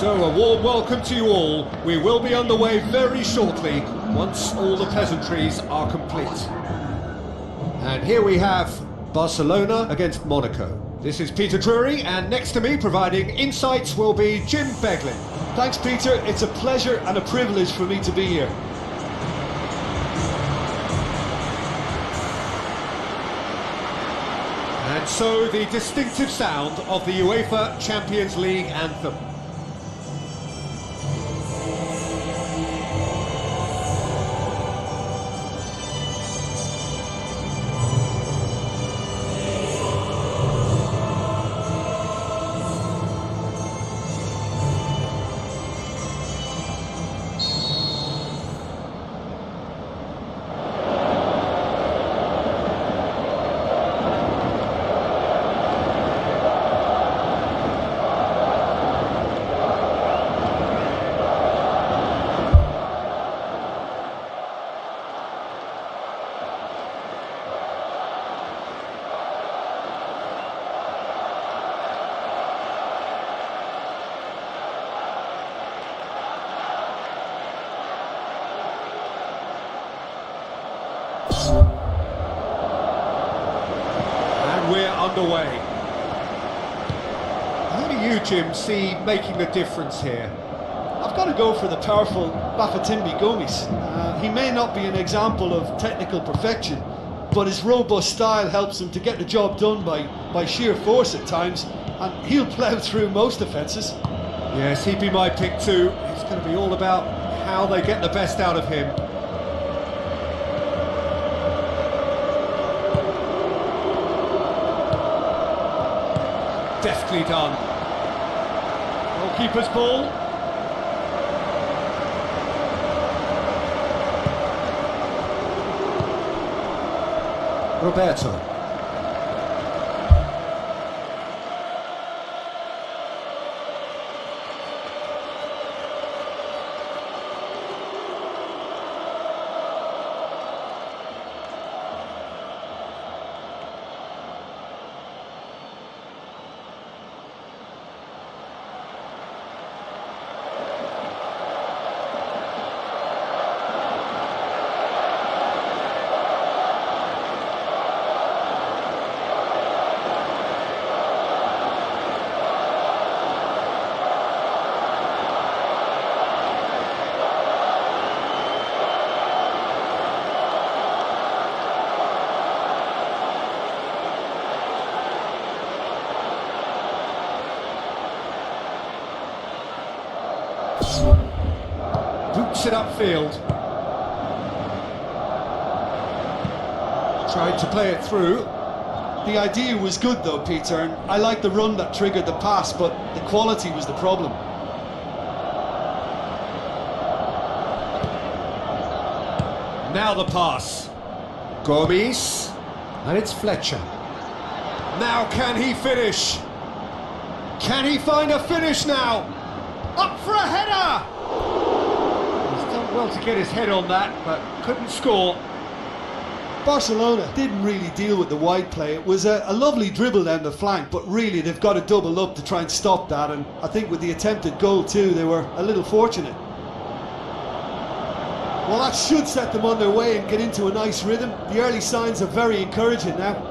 So, a warm welcome to you all. We will be underway very shortly, once all the pleasantries are complete. And here we have Barcelona against Monaco. This is Peter Drury, and next to me, providing insights, will be Jim Beglin. Thanks, Peter. It's a pleasure and a privilege for me to be here. And so, the distinctive sound of the UEFA Champions League anthem. And we're underway. Who do you, Jim, see making the difference here? I've got to go for the powerful Bafétimbi Gomis. He may not be an example of technical perfection, but his robust style helps him to get the job done by sheer force at times, and he'll plough through most offences. Yes, he'd be my pick too. It's going to be all about how they get the best out of him. Deftly done. Goalkeeper's ball. Roberto. Boots it upfield. Tried to play it through. The idea was good though, Peter, and I like the run that triggered the pass, but the quality was the problem. Now the pass. Gomis. And it's Fletcher. Now can he finish? Can he find a finish now? Up for a header! He's done well to get his head on that, but couldn't score. Barcelona didn't really deal with the wide play. It was a lovely dribble down the flank, but really they've got to double up to try and stop that, and I think with the attempted goal too, they were a little fortunate. Well, that should set them on their way and get into a nice rhythm. The early signs are very encouraging now.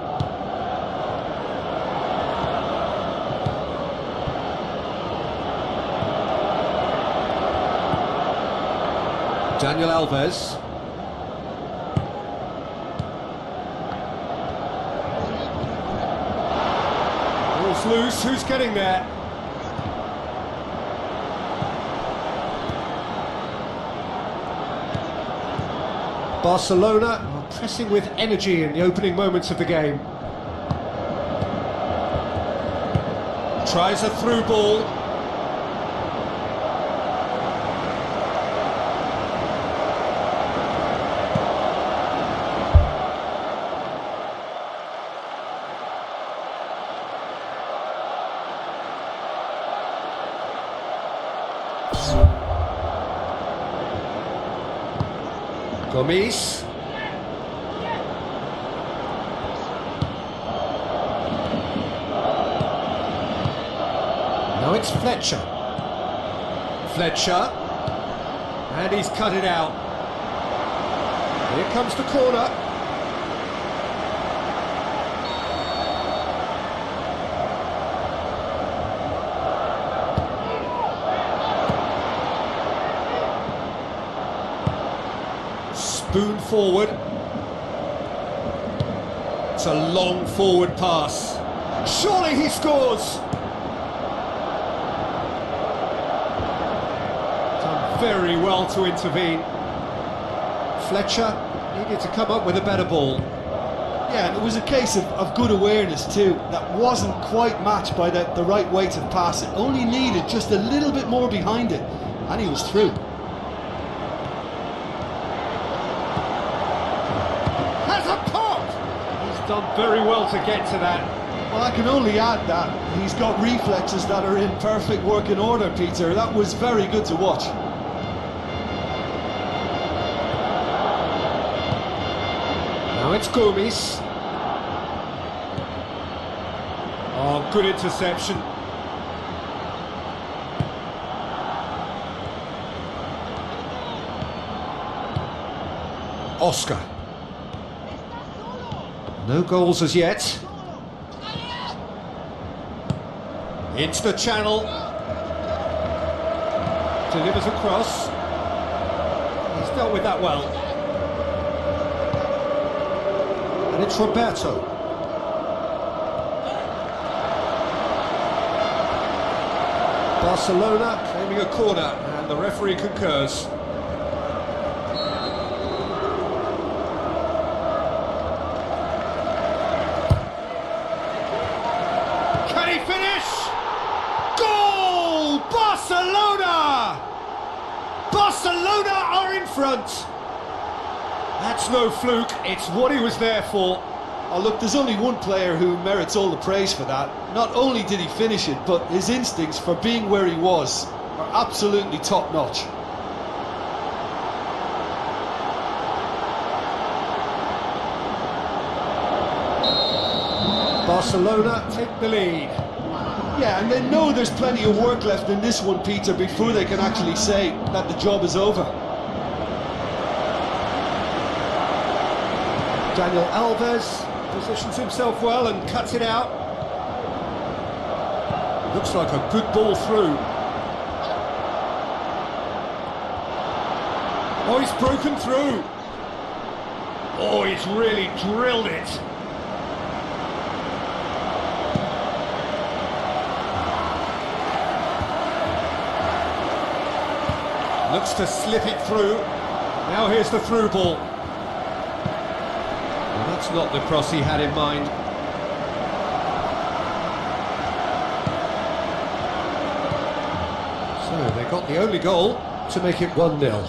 Daniel Alves. Ball's loose, who's getting there? Barcelona are pressing with energy in the opening moments of the game. Tries a through ball. Gomis. Now it's Fletcher. Fletcher. And he's cut it out. Here comes the corner. Spoon forward. It's a long forward pass. Surely he scores! Done very well to intervene. Fletcher needed to come up with a better ball. Yeah, and it was a case of good awareness too. That wasn't quite matched by the right weight of pass. It only needed just a little bit more behind it, and he was through. Has a pop! He's done very well to get to that. Well, I can only add that he's got reflexes that are in perfect working order, Peter. That was very good to watch. Now it's Gomes. Oh, good interception. Oscar. No goals as yet. Into the channel. Delivers across. He's dealt with that well. And it's Roberto. Barcelona claiming a corner, and the referee concurs. Can he finish? Goal! Barcelona! Barcelona are in front. That's no fluke, it's what he was there for. Oh look, there's only one player who merits all the praise for that. Not only did he finish it, but his instincts for being where he was are absolutely top-notch. Barcelona take the lead. Yeah, and they know there's plenty of work left in this one, Peter, before they can actually say that the job is over. Daniel Alves positions himself well and cuts it out. Looks like a good ball through. Oh, he's broken through. Oh, he's really drilled it. Looks to slip it through. Now here's the through ball. Well, that's not the cross he had in mind. So they got the only goal to make it 1-0.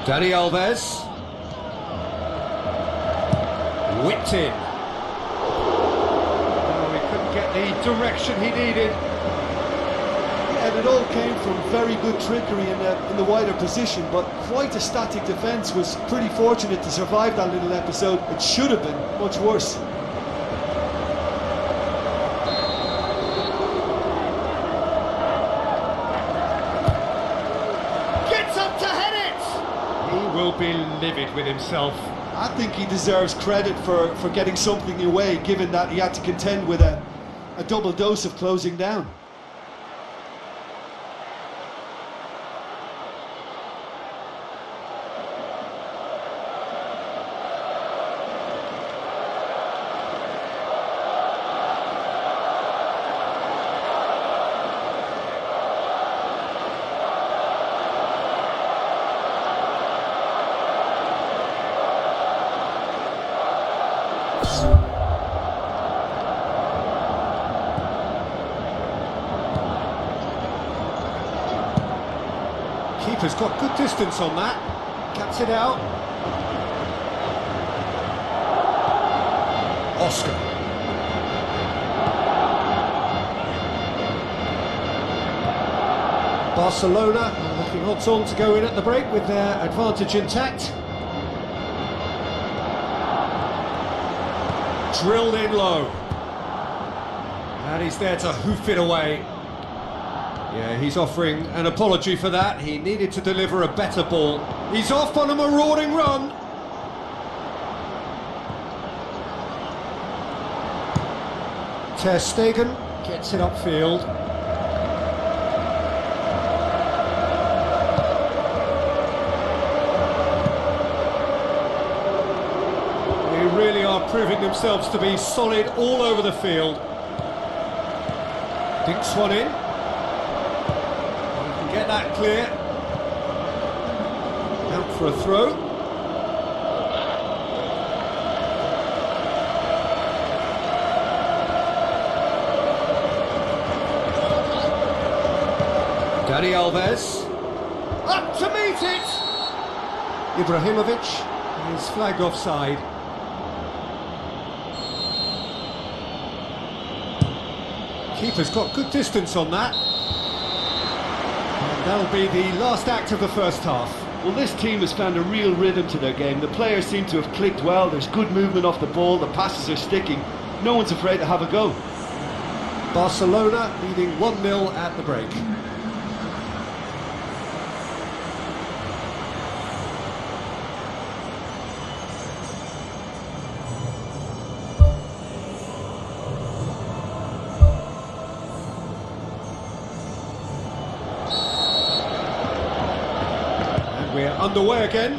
Dani Alves. Whipped in. Get the direction he needed. Yeah, and it all came from very good trickery in the wider position, but quite a static defence. Was pretty fortunate to survive that little episode. It should have been much worse. Gets up to head it! He will be livid with himself. I think he deserves credit for getting something away, given that he had to contend with a double dose of closing down. Keeper's got good distance on that. Cuts it out. Oscar. Barcelona looking odds on to go in at the break with their advantage intact. Drilled in low. And he's there to hoof it away. Yeah, he's offering an apology for that. He needed to deliver a better ball. He's off on a marauding run. Ter Stegen gets it upfield. They really are proving themselves to be solid all over the field. Dinks one in. He can get that clear. Out for a throw. Dani Alves, up to meet it! Ibrahimovic is flagged offside. Keeper's got good distance on that. And that'll be the last act of the first half. Well, this team has found a real rhythm to their game. The players seem to have clicked well. There's good movement off the ball. The passes are sticking. No one's afraid to have a go. Barcelona leading 1-0 at the break. We're underway again.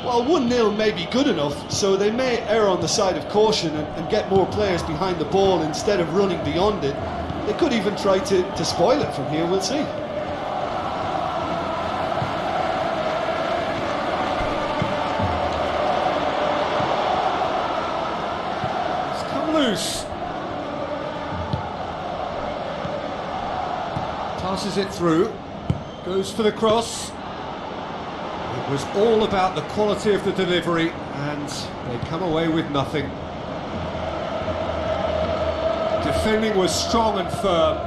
Well, 1-0 may be good enough, so they may err on the side of caution and get more players behind the ball instead of running beyond it. They could even try to spoil it from here, we'll see. It's come loose. Passes it through. Goes for the cross. It was all about the quality of the delivery, and they come away with nothing. Defending was strong and firm.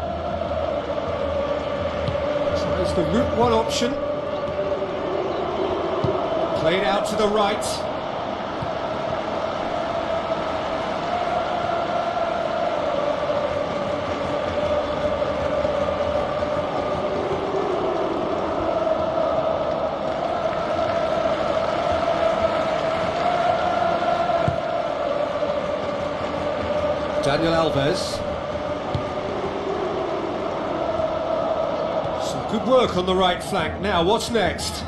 Tries the route one option. Played out to the right. Daniel Alves. Some good work on the right flank. Now, what's next?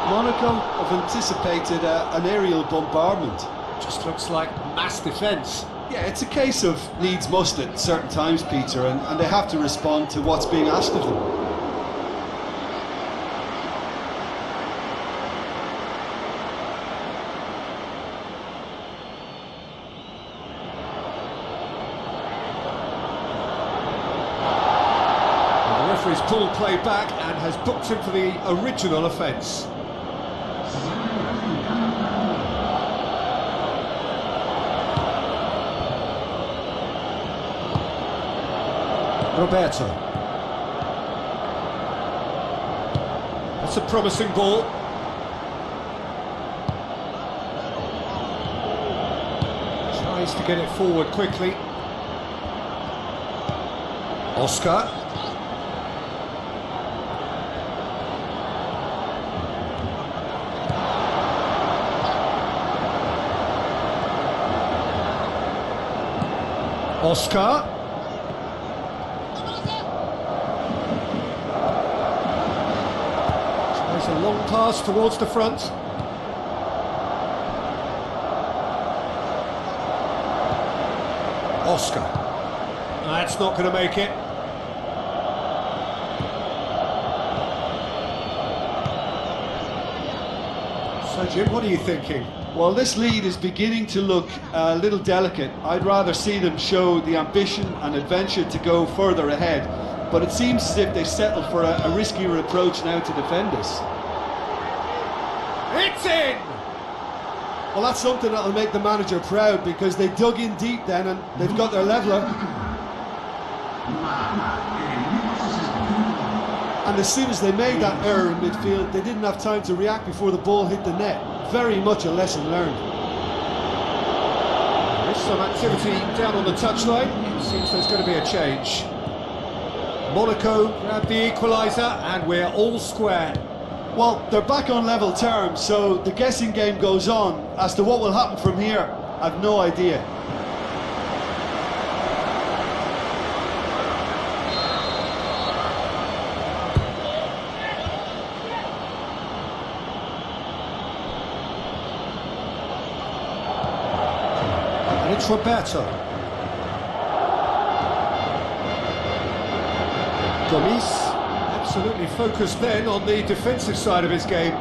Monaco have anticipated an aerial bombardment. Just looks like mass defence. Yeah, it's a case of needs must at certain times, Peter, and they have to respond to what's being asked of them. He's pulled play back and has booked him for the original offence. Roberto. That's a promising ball. Tries to get it forward quickly. Oscar. Oscar. Tries a long pass towards the front. Oscar. That's not going to make it. So Jim, what are you thinking? Well, this lead is beginning to look a little delicate. I'd rather see them show the ambition and adventure to go further ahead, but it seems as if they settled for a riskier approach now to defend this. It's in! Well, that's something that'll make the manager proud, because they dug in deep then and they've got their leveller. And as soon as they made that error in midfield, they didn't have time to react before the ball hit the net. Very much a lesson learned. some activity down on the touchline. It seems there's going to be a change. Monaco grab the equaliser and we're all square. Well, they're back on level terms, so the guessing game goes on. As to what will happen from here, I've no idea. And it's Roberto. Gomis, absolutely focused then on the defensive side of his game.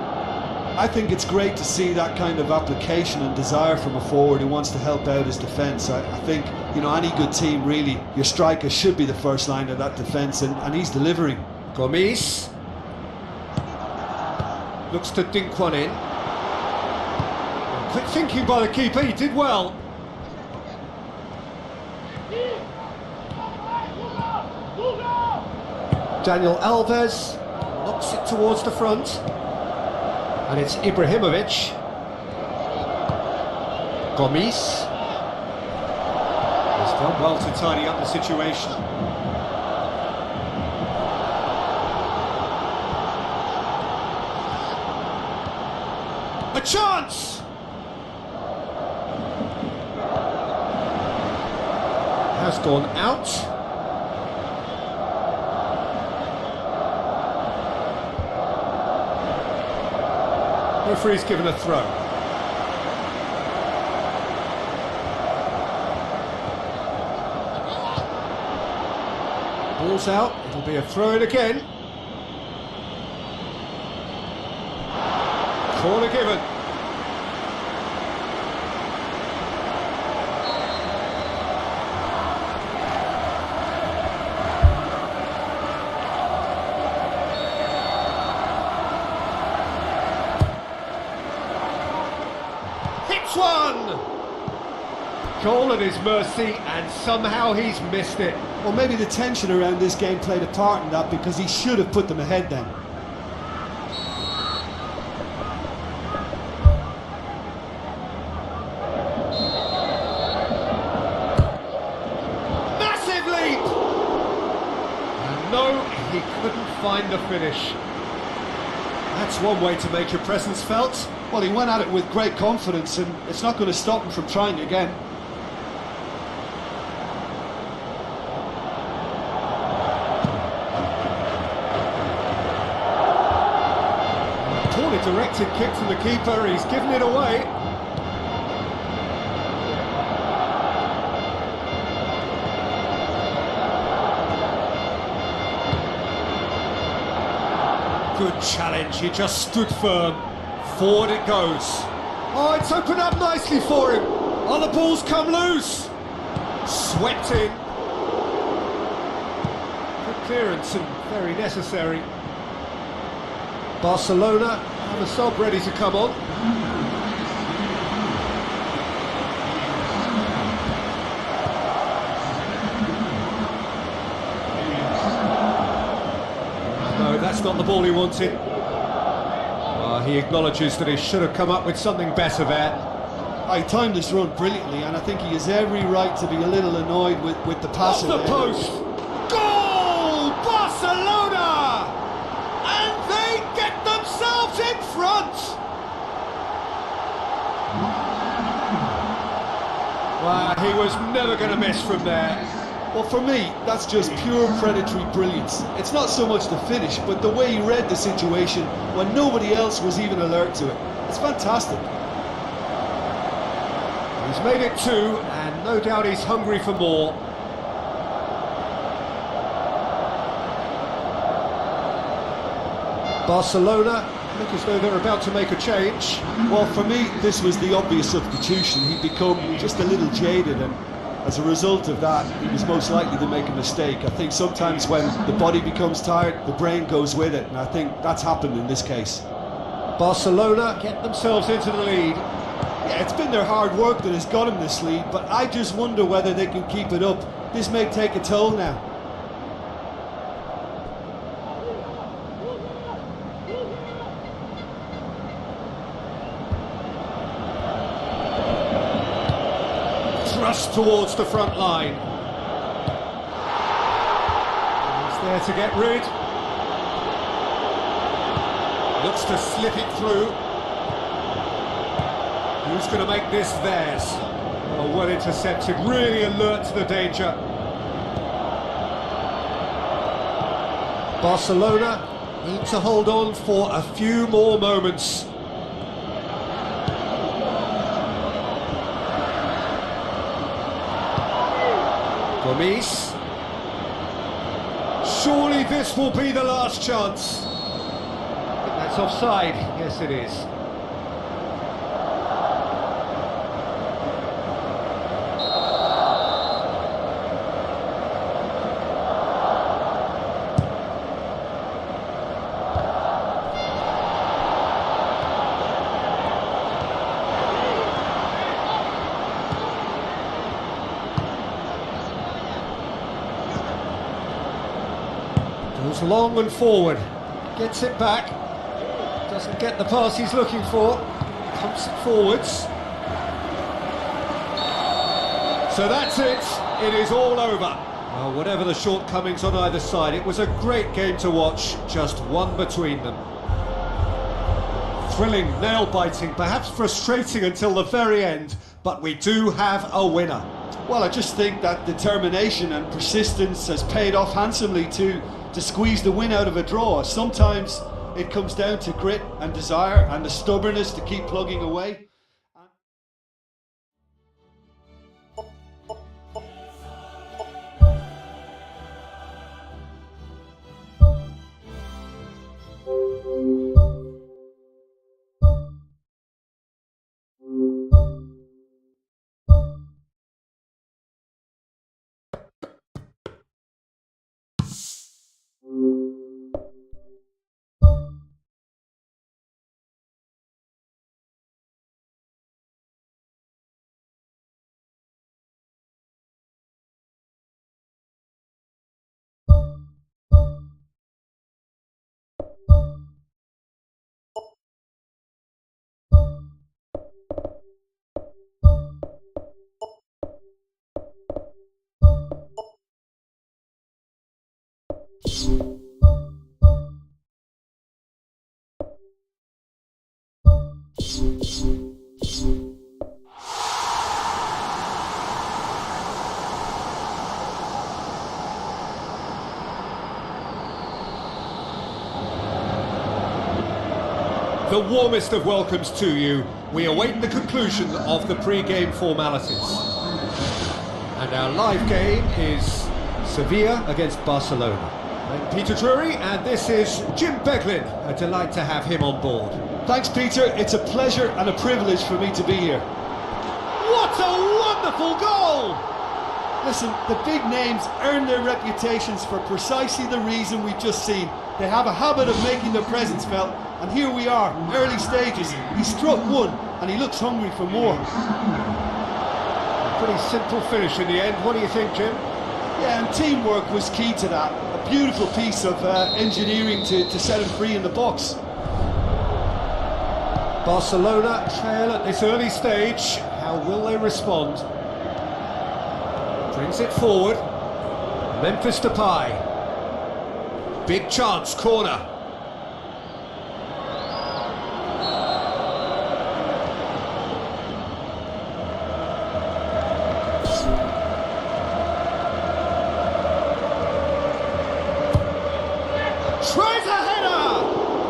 I think it's great to see that kind of application and desire from a forward who wants to help out his defence. I think, you know, any good team really, your striker should be the first line of that defence, and he's delivering. Gomis looks to dink one in. Quick thinking by the keeper, he did well. Daniel Alves knocks it towards the front. And it's Ibrahimovic. Gomis. He's done well to tidy up the situation. A chance! Has gone out. Referee's given a throw. Ball's out, it'll be a throw in again. Corner given. One! Goal at his mercy, and somehow he's missed it. Well, maybe the tension around this game played a part in that, because he should have put them ahead then. Massive leap! And no, he couldn't find the finish. That's one way to make your presence felt. Well, he went at it with great confidence, and it's not going to stop him from trying again. Poorly directed kick from the keeper, he's given it away. Good challenge, he just stood firm. Forward it goes. Oh, it's opened up nicely for him. Oh, the ball's come loose. Swept in. Good clearance and very necessary. Barcelona have a sub ready to come on. No, that's not the ball he wanted. He acknowledges that he should have come up with something better there. I timed this run brilliantly, and I think he has every right to be a little annoyed with the pass. Off the post! Goal! Barcelona! And they get themselves in front! Well, he was never going to miss from there. Well, for me, that's just pure predatory brilliance. It's not so much the finish, but the way he read the situation when nobody else was even alert to it. It's fantastic. He's made it two, and no doubt he's hungry for more. Barcelona look as though they're about to make a change. Well, for me, this was the obvious substitution. He'd become just a little jaded, and as a result of that, he was most likely to make a mistake. I think sometimes when the body becomes tired, the brain goes with it, and I think that's happened in this case. Barcelona get themselves into the lead. Yeah, it's been their hard work that has got him this lead, but I just wonder whether they can keep it up. This may take a toll now. thrust towards the front line. He's there to get rid. Looks to slip it through. Who's going to make this theirs? Oh, well intercepted, really alert to the danger. Barcelona need to hold on for a few more moments. Gomis. Surely this will be the last chance. I think that's offside. Yes, it is. Goes long and forward, gets it back, doesn't get the pass he's looking for, pumps it forwards. So that's it, it is all over. Well, whatever the shortcomings on either side, it was a great game to watch, just one between them. Thrilling, nail-biting, perhaps frustrating until the very end, but we do have a winner. Well, I just think that determination and persistence has paid off handsomely to squeeze the win out of a draw. Sometimes it comes down to grit and desire and the stubbornness to keep plugging away. The warmest of welcomes to you. We await the conclusion of the pre-game formalities. And our live game is Sevilla against Barcelona. I'm Peter Drury, and this is Jim Beglin. A delight to have him on board. Thanks, Peter. It's a pleasure and a privilege for me to be here. What a wonderful goal! Listen, the big names earn their reputations for precisely the reason we've just seen. They have a habit of making their presence felt, and here we are, early stages. He struck one, and he looks hungry for more. A pretty simple finish in the end. What do you think, Jim? Yeah, and teamwork was key to that. A beautiful piece of engineering to set him free in the box. Barcelona trail at this early stage. How will they respond? Brings it forward. Memphis Depay. Big chance, corner. Tries a header!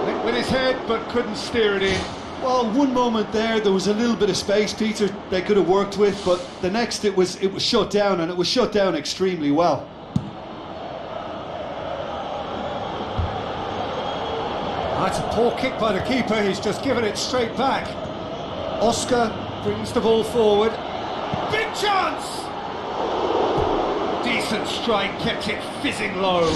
Went with his head but couldn't steer it in. Well, one moment there was a little bit of space, Peter, they could have worked with, but the next it was shut down, and it was shut down extremely well. That's a poor kick by the keeper, he's just given it straight back. Oscar brings the ball forward. Big chance! Decent strike, kept it fizzing low.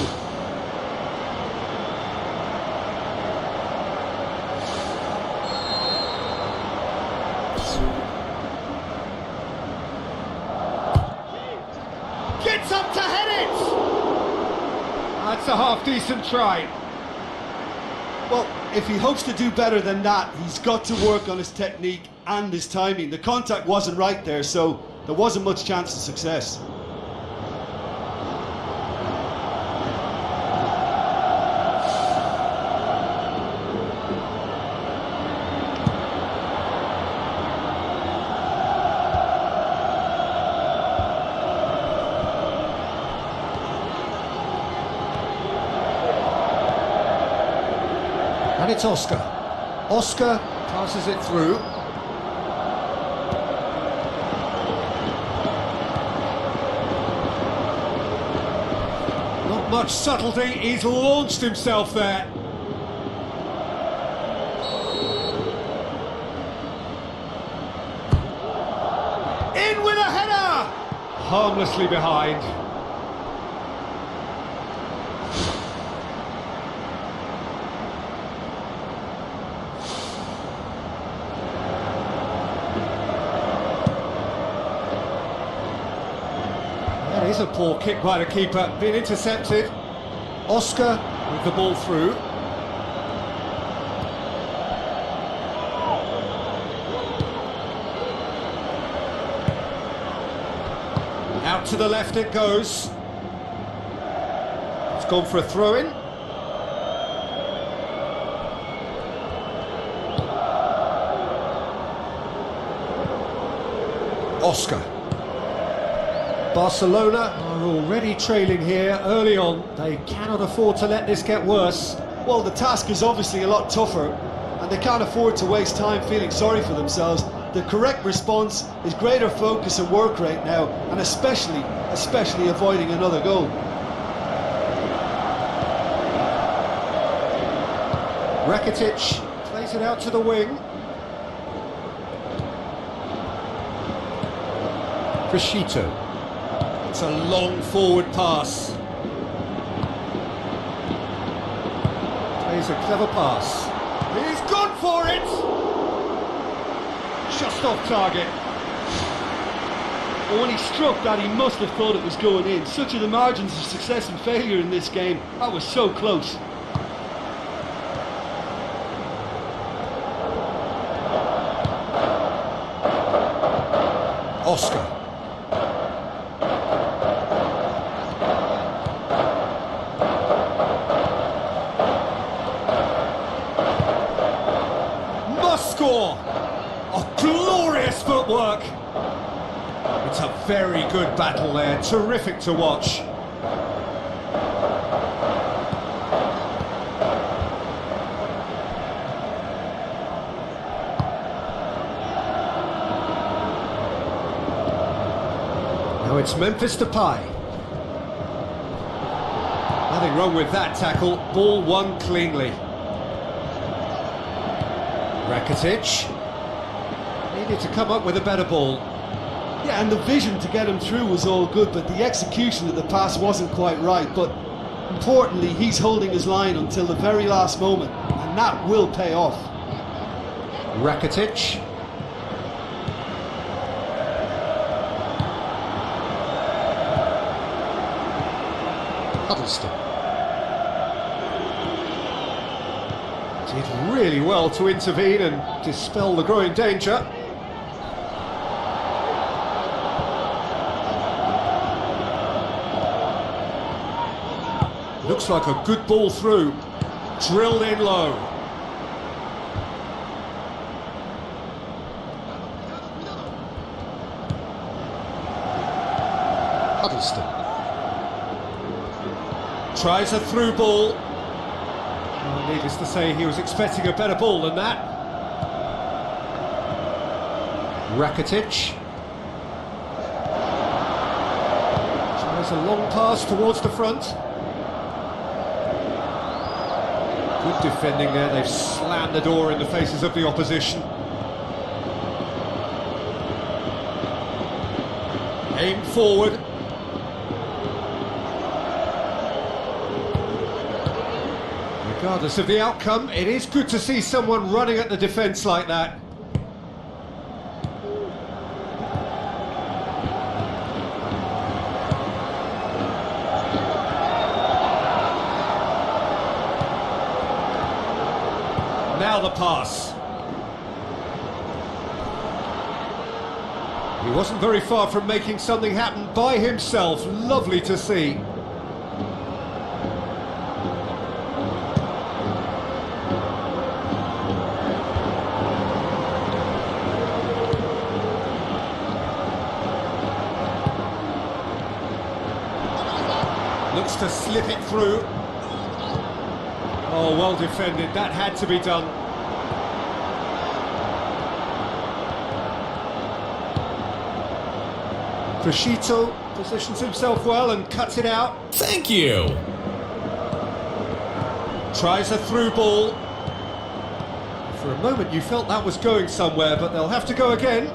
Gets up to head it! That's a half-decent try. Well, if he hopes to do better than that, he's got to work on his technique and his timing. The contact wasn't right there, so there wasn't much chance of success. And it's Oscar. Oscar passes it through. Not much subtlety, he's launched himself there. In with a header! Harmlessly behind. That is a poor kick by the keeper, being intercepted. Oscar with the ball through. Out to the left it goes. It's gone for a throw-in. Oscar. Barcelona are already trailing here early on. They cannot afford to let this get worse. Well, the task is obviously a lot tougher, and they can't afford to waste time feeling sorry for themselves. The correct response is greater focus and work rate now, and especially avoiding another goal. Rakitic plays it out to the wing. Crescito. It's a long forward pass. Plays a clever pass. He's gone for it! Just off target. But when he struck that, he must have thought it was going in. Such are the margins of success and failure in this game. That was so close. Oscar. Score! Oh, glorious footwork! It's a very good battle there, terrific to watch. Now it's Memphis Depay. Nothing wrong with that tackle, ball won cleanly. Rakitic needed to come up with a better ball. Yeah, and the vision to get him through was all good, but the execution of the pass wasn't quite right. But importantly, he's holding his line until the very last moment, and that will pay off. Rakitic. Huddleston. Did really well to intervene and dispel the growing danger. Looks like a good ball through. Drilled in low. Huddleston. Tries a through ball. Well, needless to say, he was expecting a better ball than that. Rakitic. Tries a long pass towards the front. Good defending there, they've slammed the door in the faces of the opposition. Aim forward. Regardless of the outcome, it is good to see someone running at the defence like that. Now the pass. He wasn't very far from making something happen by himself. Lovely to see. Looks to slip it through. Oh, well defended. That had to be done. Crescito positions himself well and cuts it out. Thank you. Tries a through ball. For a moment you felt that was going somewhere, but they'll have to go again.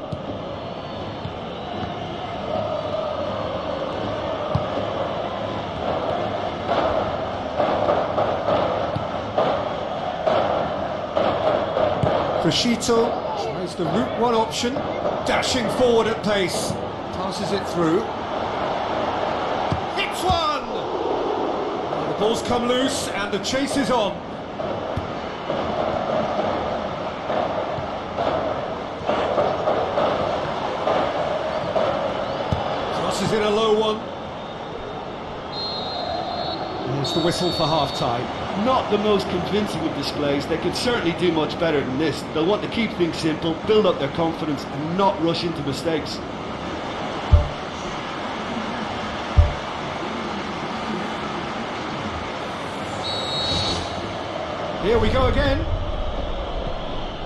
Crescito tries the route one option, dashing forward at pace, passes it through. Hits one! The ball's come loose and the chase is on. Crosses in a low one. There's the whistle for half-time. Not the most convincing of displays. They can certainly do much better than this. They'll want to keep things simple, build up their confidence and not rush into mistakes. Here we go again.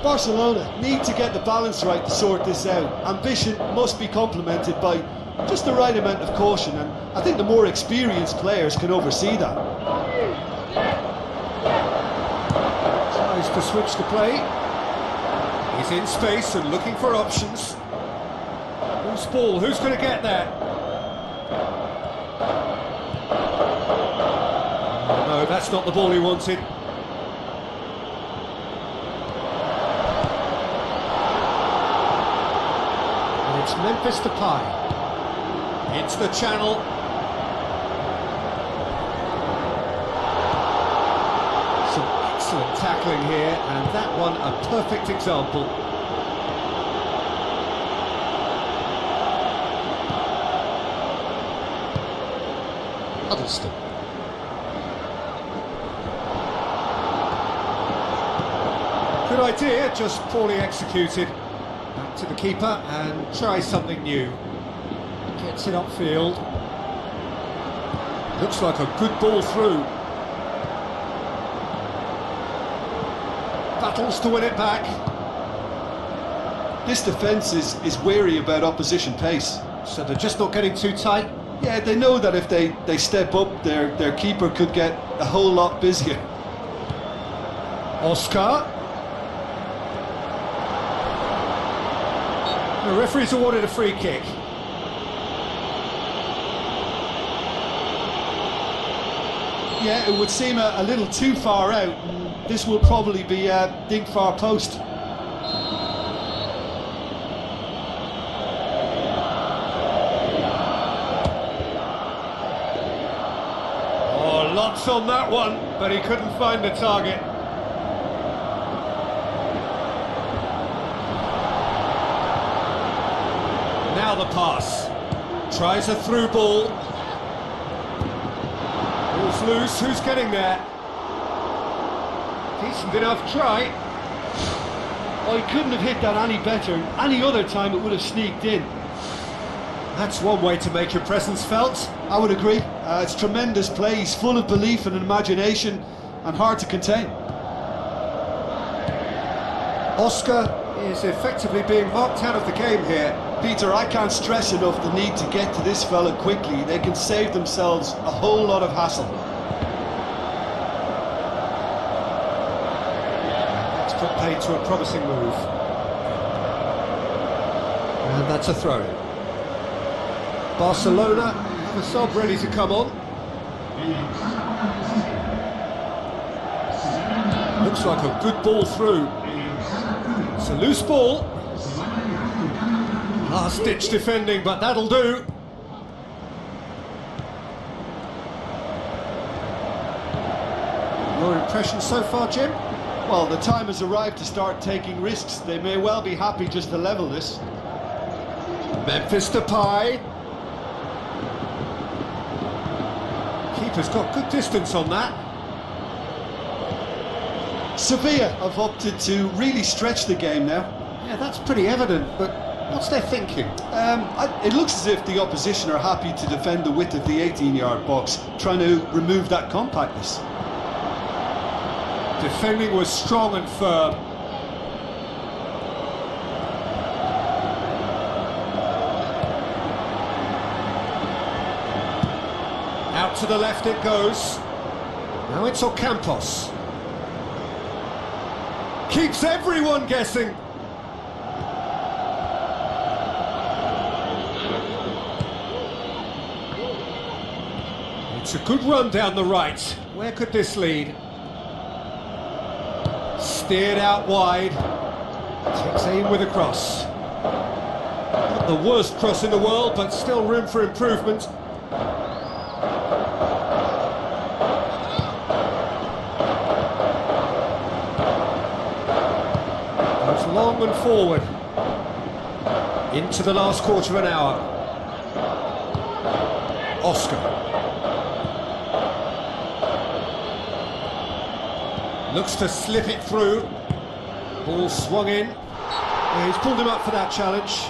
Barcelona need to get the balance right to sort this out. Ambition must be complemented by just the right amount of caution, and I think the more experienced players can oversee that. Tries to switch the play. He's in space and looking for options. Loose ball, who's going to get that? Oh, no, that's not the ball he wanted. And it's Memphis Depay. It's the channel. Some excellent tackling here, and that one a perfect example. Huddleston. Good idea, just poorly executed. Back to the keeper and try something new. Gets it upfield. Looks like a good ball through. Battles to win it back. This defence is wary about opposition pace. So they're just not getting too tight. Yeah, they know that if they step up, their keeper could get a whole lot busier. Oscar. The referee's awarded a free kick. Yeah, it would seem a little too far out. This will probably be a dig far post. Oh, lots on that one, but he couldn't find the target. Now the pass. Tries a through ball. Ball's loose, who's getting there? Decent enough try. Oh, he couldn't have hit that any better. Any other time it would have sneaked in. That's one way to make your presence felt. I would agree. It's tremendous play. He's full of belief and imagination and hard to contain. Oscar is effectively being marked out of the game here. Peter, I can't stress enough the need to get to this fella quickly. They can save themselves a whole lot of hassle. That's put paid to a promising move. And that's a throw-in. Barcelona have a sub ready to come on. Looks like a good ball through. It's a loose ball. Last-ditch defending, but that'll do. Your impression so far, Jim? Well, the time has arrived to start taking risks. They may well be happy just to level this. Memphis Depay. Keeper's got good distance on that. Sevilla have opted to really stretch the game now. Yeah, that's pretty evident, but what's their thinking? It looks as if the opposition are happy to defend the width of the 18-yard box, trying to remove that compactness. Defending was strong and firm. Out to the left it goes. Now it's Ocampos. Keeps everyone guessing. It's a good run down the right. Where could this lead? Steered out wide. Takes aim with a cross. Not the worst cross in the world, but still room for improvement. Goes long and forward. Into the last quarter of an hour. Oscar. Looks to slip it through. Ball swung in. Yeah, he's pulled him up for that challenge.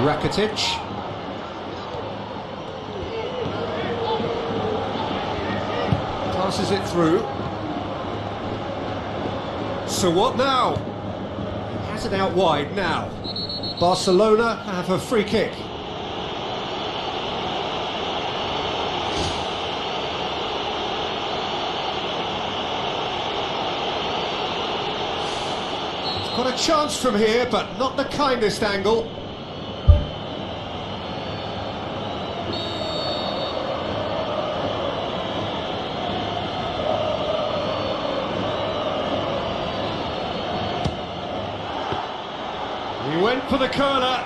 Rakitic. Passes it through. So what now? He has it out wide now. Barcelona have a free kick. He's got a chance from here, but not the kindest angle. He went for the corner.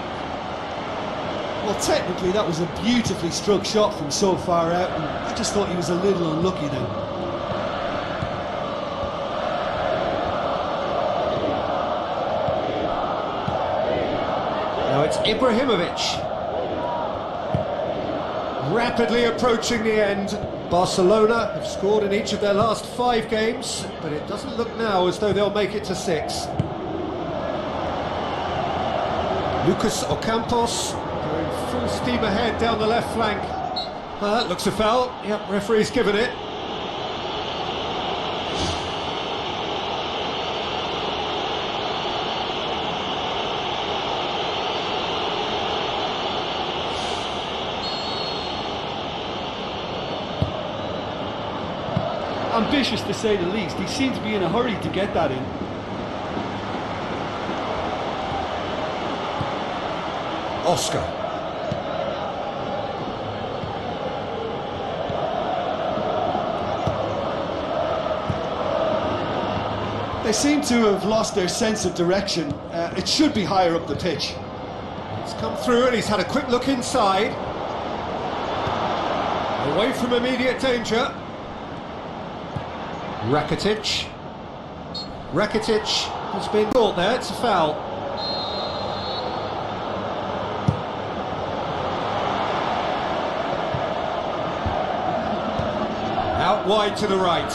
Well, technically that was a beautifully struck shot from so far out, and I just thought he was a little unlucky then. Now it's Ibrahimovic. Rapidly approaching the end. Barcelona have scored in each of their last 5 games, but it doesn't look now as though they'll make it to 6. Lucas Ocampos going full steam ahead down the left flank. That looks a foul. Yep, referee's given it. Ambitious to say the least. He seemed to be in a hurry to get that in. Oscar. They seem to have lost their sense of direction. It should be higher up the pitch. He's come through and he's had a quick look inside. Away from immediate danger. Rakitic. Rakitic has been caught there, it's a foul. Out wide to the right.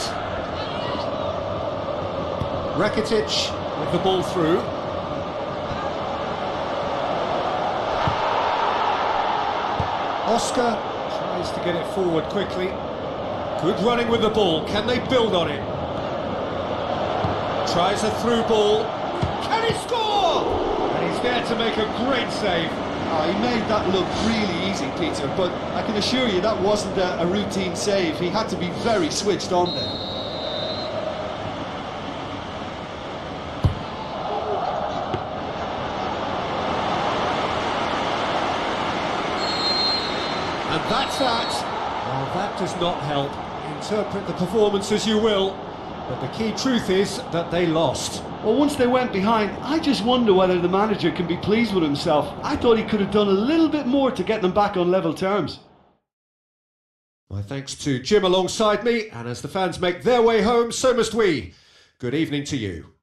Rakitic with the ball through. Oscar tries to get it forward quickly. Good running with the ball. Can they build on it? Tries a through ball. Can he score? And he's there to make a great save. He made that look really easy, Peter, but I can assure you that wasn't a routine save. He had to be very switched on there. And that's that. Well, that does not help. Interpret the performance as you will. But the key truth is that they lost. Well, once they went behind, I just wonder whether the manager can be pleased with himself. I thought he could have done a little bit more to get them back on level terms. My thanks to Jim alongside me, and as the fans make their way home, so must we. Good evening to you.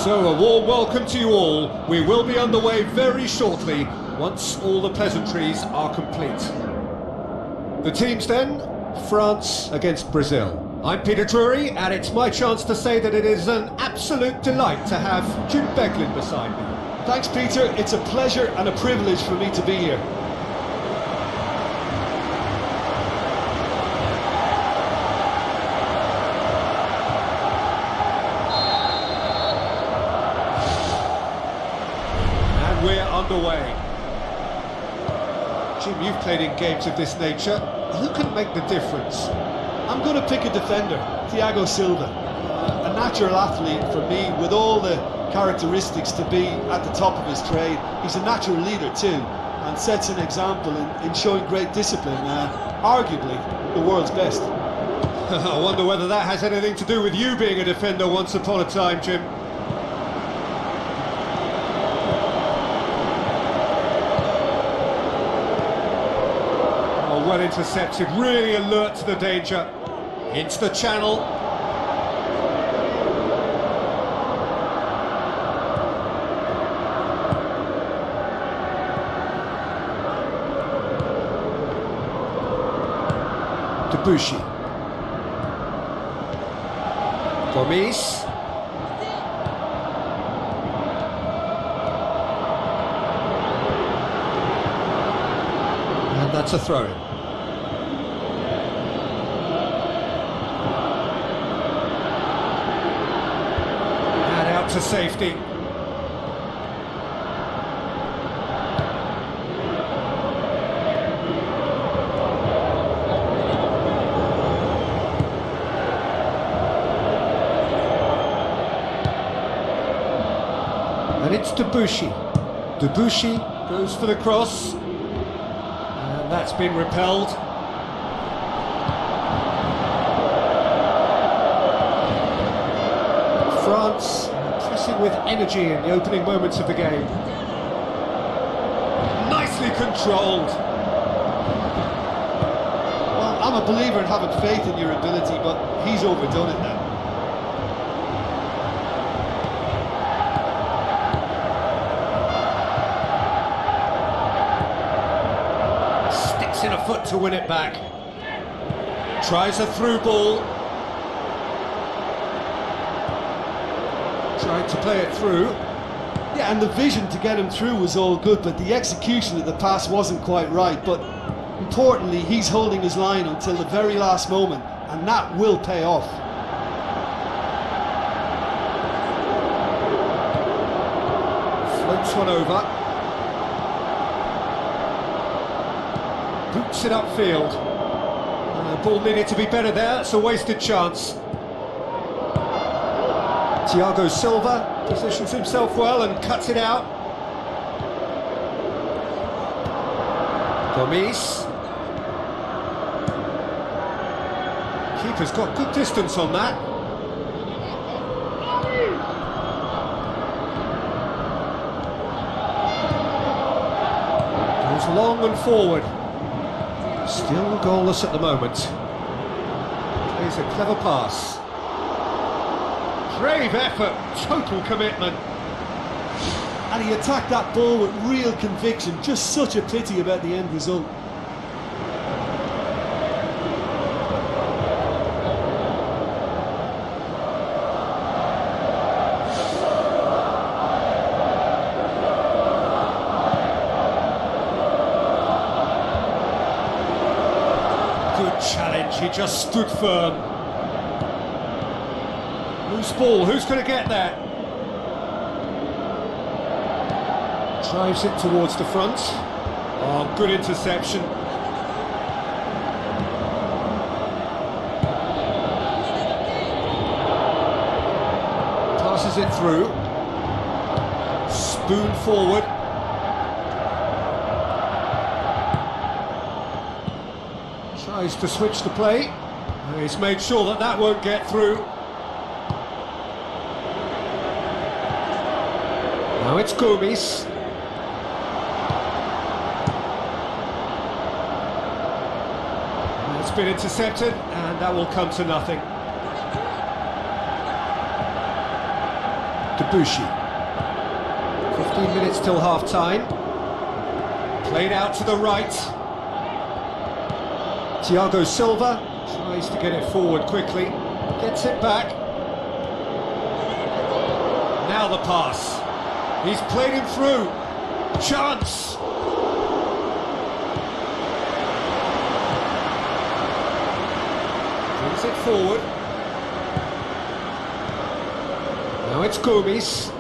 So, a warm welcome to you all. We will be underway very shortly, once all the pleasantries are complete. The teams then, France against Brazil. I'm Peter Drury, and it's my chance to say that it is an absolute delight to have Jim Beglin beside me. Thanks, Peter. It's a pleasure and a privilege for me to be here. We're underway. Jim, you've played in games of this nature. Who can make the difference? I'm going to pick a defender, Thiago Silva. A natural athlete for me, with all the characteristics to be at the top of his trade. He's a natural leader too, and sets an example in showing great discipline. Arguably the world's best. I wonder whether that has anything to do with you being a defender once upon a time, Jim. Well intercepted, really alert to the danger. Into the channel. Debussy. Gomis. And that's a throw-in. To safety. And it's Debussy. Debussy goes for the cross. And that's been repelled. France with energy in the opening moments of the game. Nicely controlled. Well, I'm a believer in having faith in your ability, but he's overdone it now. Sticks in a foot to win it back. Tries a through ball. Trying to play it through. Yeah, and the vision to get him through was all good, but the execution of the pass wasn't quite right. But importantly, he's holding his line until the very last moment, and that will pay off. Floats one over. Boots it upfield. Ball needed to be better there, it's a wasted chance. Thiago Silva positions himself well and cuts it out. Gomis. Keeper's got good distance on that. Goes It's long and forward. Still goalless at the moment. Plays a clever pass. Brave effort, total commitment. And he attacked that ball with real conviction. Just such a pity about the end result. Good challenge, he just stood firm. Loose ball, who's going to get there? Drives it towards the front. Oh, good interception. Passes it through. Spoon forward. Tries to switch the play. He's made sure that that won't get through. Now it's Gomes. It's been intercepted, and that will come to nothing. Debuchy. 15 minutes till half-time. Played out to the right. Thiago Silva tries to get it forward quickly. Gets it back. Now the pass. He's played him through. Chance. Brings it forward. Now it's Gomes.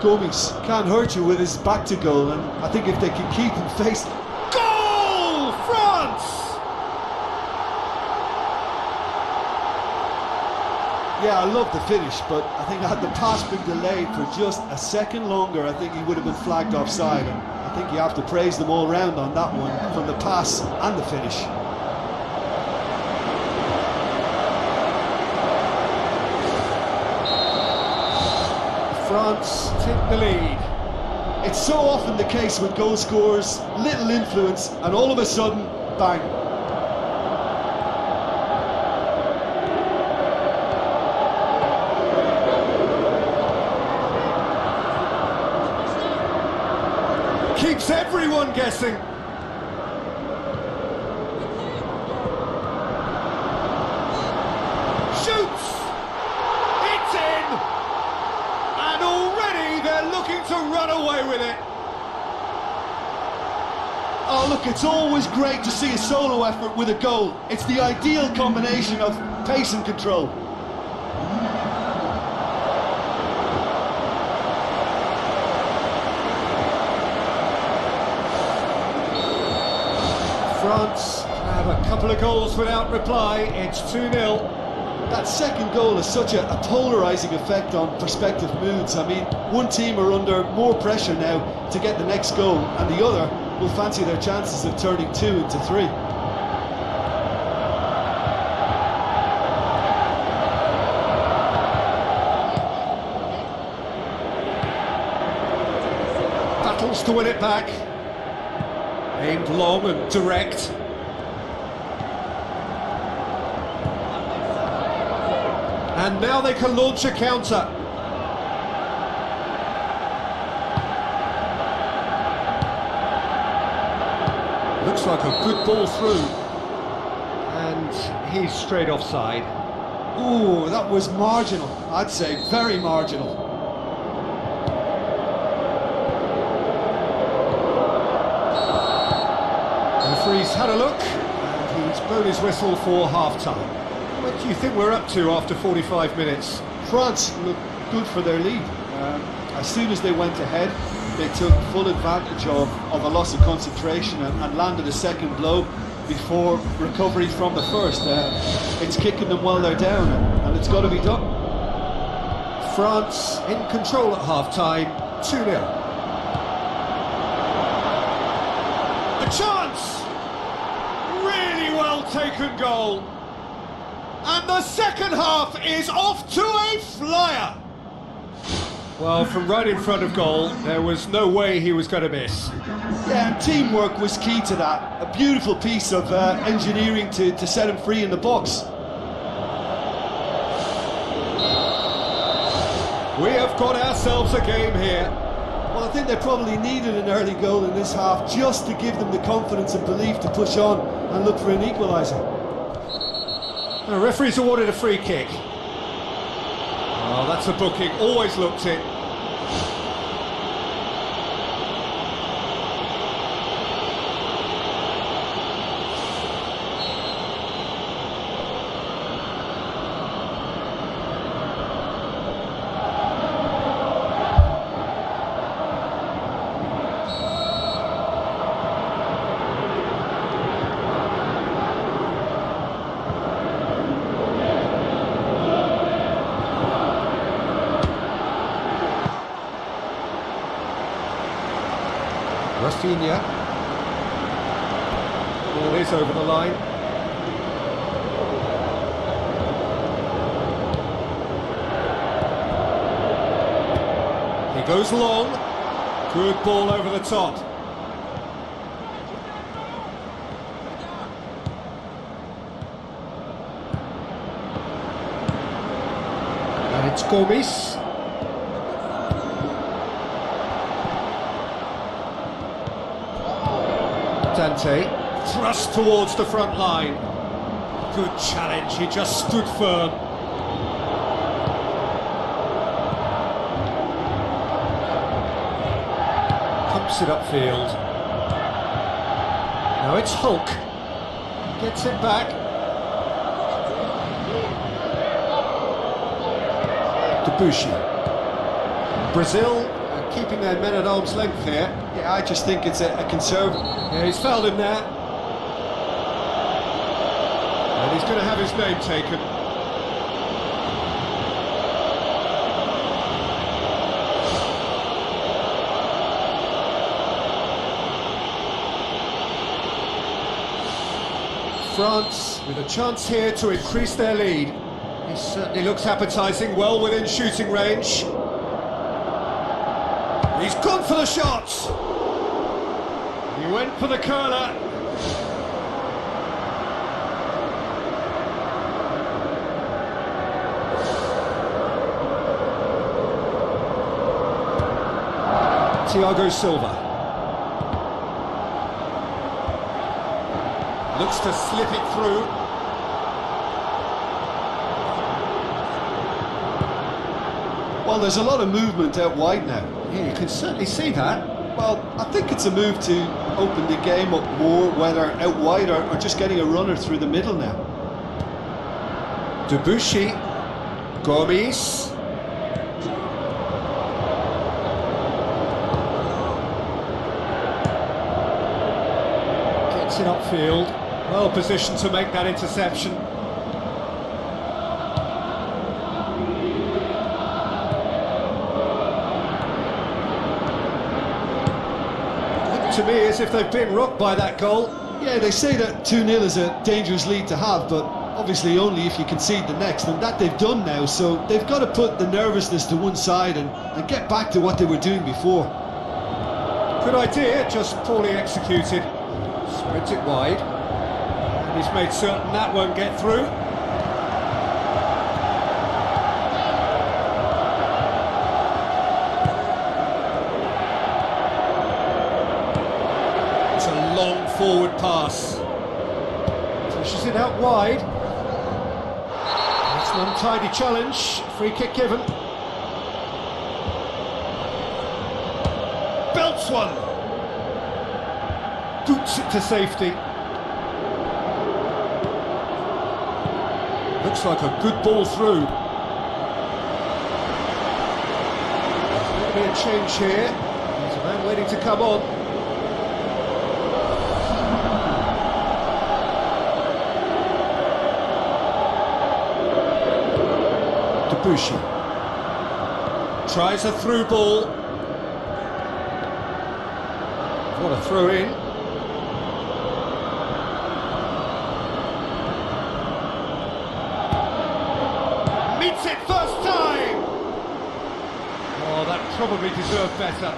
Gomes can't hurt you with his back to goal, and I think if they can keep him faced... Goal! France! Yeah, I love the finish, but I think had the pass been delayed for just a second longer, I think he would have been flagged offside. And I think you have to praise them all round on that one, from the pass and the finish. France take the lead. It's so often the case with goal scorers, little influence, and all of a sudden, bang. Keeps everyone guessing. Shoots! It's in! And already they're looking to run away with it. Oh look, it's always great to see a solo effort with a goal. It's the ideal combination of pace and control. France have a couple of goals without reply. It's 2-0. That second goal has such a polarising effect on prospective moods. I mean, one team are under more pressure now to get the next goal, and the other will fancy their chances of turning 2 into 3. Battles to win it back. Aimed long and direct. And now they can launch a counter. Looks like a good ball through. And he's straight offside. Ooh, that was marginal. I'd say very marginal. Referee's had a look, and he's blown his whistle for half-time. What do you think we're up to after 45 minutes? France looked good for their lead. As soon as they went ahead, they took full advantage of a loss of concentration and landed a second blow before recovery from the first. It's kicking them while they're down, and it's got to be done. France in control at half-time, 2-0. A chance! Really well taken goal. And the second half is off to a flyer. Well, from right in front of goal, there was no way he was going to miss. Yeah, and teamwork was key to that. A beautiful piece of engineering to set him free in the box. We have got ourselves a game here. Well, I think they probably needed an early goal in this half just to give them the confidence and belief to push on and look for an equaliser. The referee's awarded a free kick. Oh, that's a booking, always looked it. Rafinha. Ball is over the line. He goes long. Good ball over the top. And it's Gomis. Dante, thrust towards the front line. Good challenge, he just stood firm. Pumps it upfield. Now it's Hulk. Gets it back. Debussy. Brazil keeping their men at arm's length here. Yeah, I just think it's a conservative. Yeah, he's fouled him there. And he's going to have his name taken. France with a chance here to increase their lead. He certainly looks appetising, well within shooting range. He's gone for the shots. He went for the curler. Thiago Silva. Looks to slip it through. Well, there's a lot of movement out wide now. Yeah, you can certainly see that. Well, I think it's a move to open the game up more, whether out wide or just getting a runner through the middle now. Debussy, Gomis. Gets it upfield. Well positioned to make that interception. To me, as if they've been rocked by that goal. Yeah, they say that 2-0 is a dangerous lead to have, but obviously only if you concede the next, and that they've done now, so they've got to put the nervousness to one side and get back to what they were doing before. Good idea, just poorly executed. Spreads it wide, and he's made certain that won't get through. Long forward pass. Pushes it out wide. That's an untidy challenge. Free kick given. Belts one. Boots it to safety. Looks like a good ball through. There'll be a change here. There's a man waiting to come on. Debussy tries a through ball. What a throw in. Meets it first time. Oh, that probably deserved better.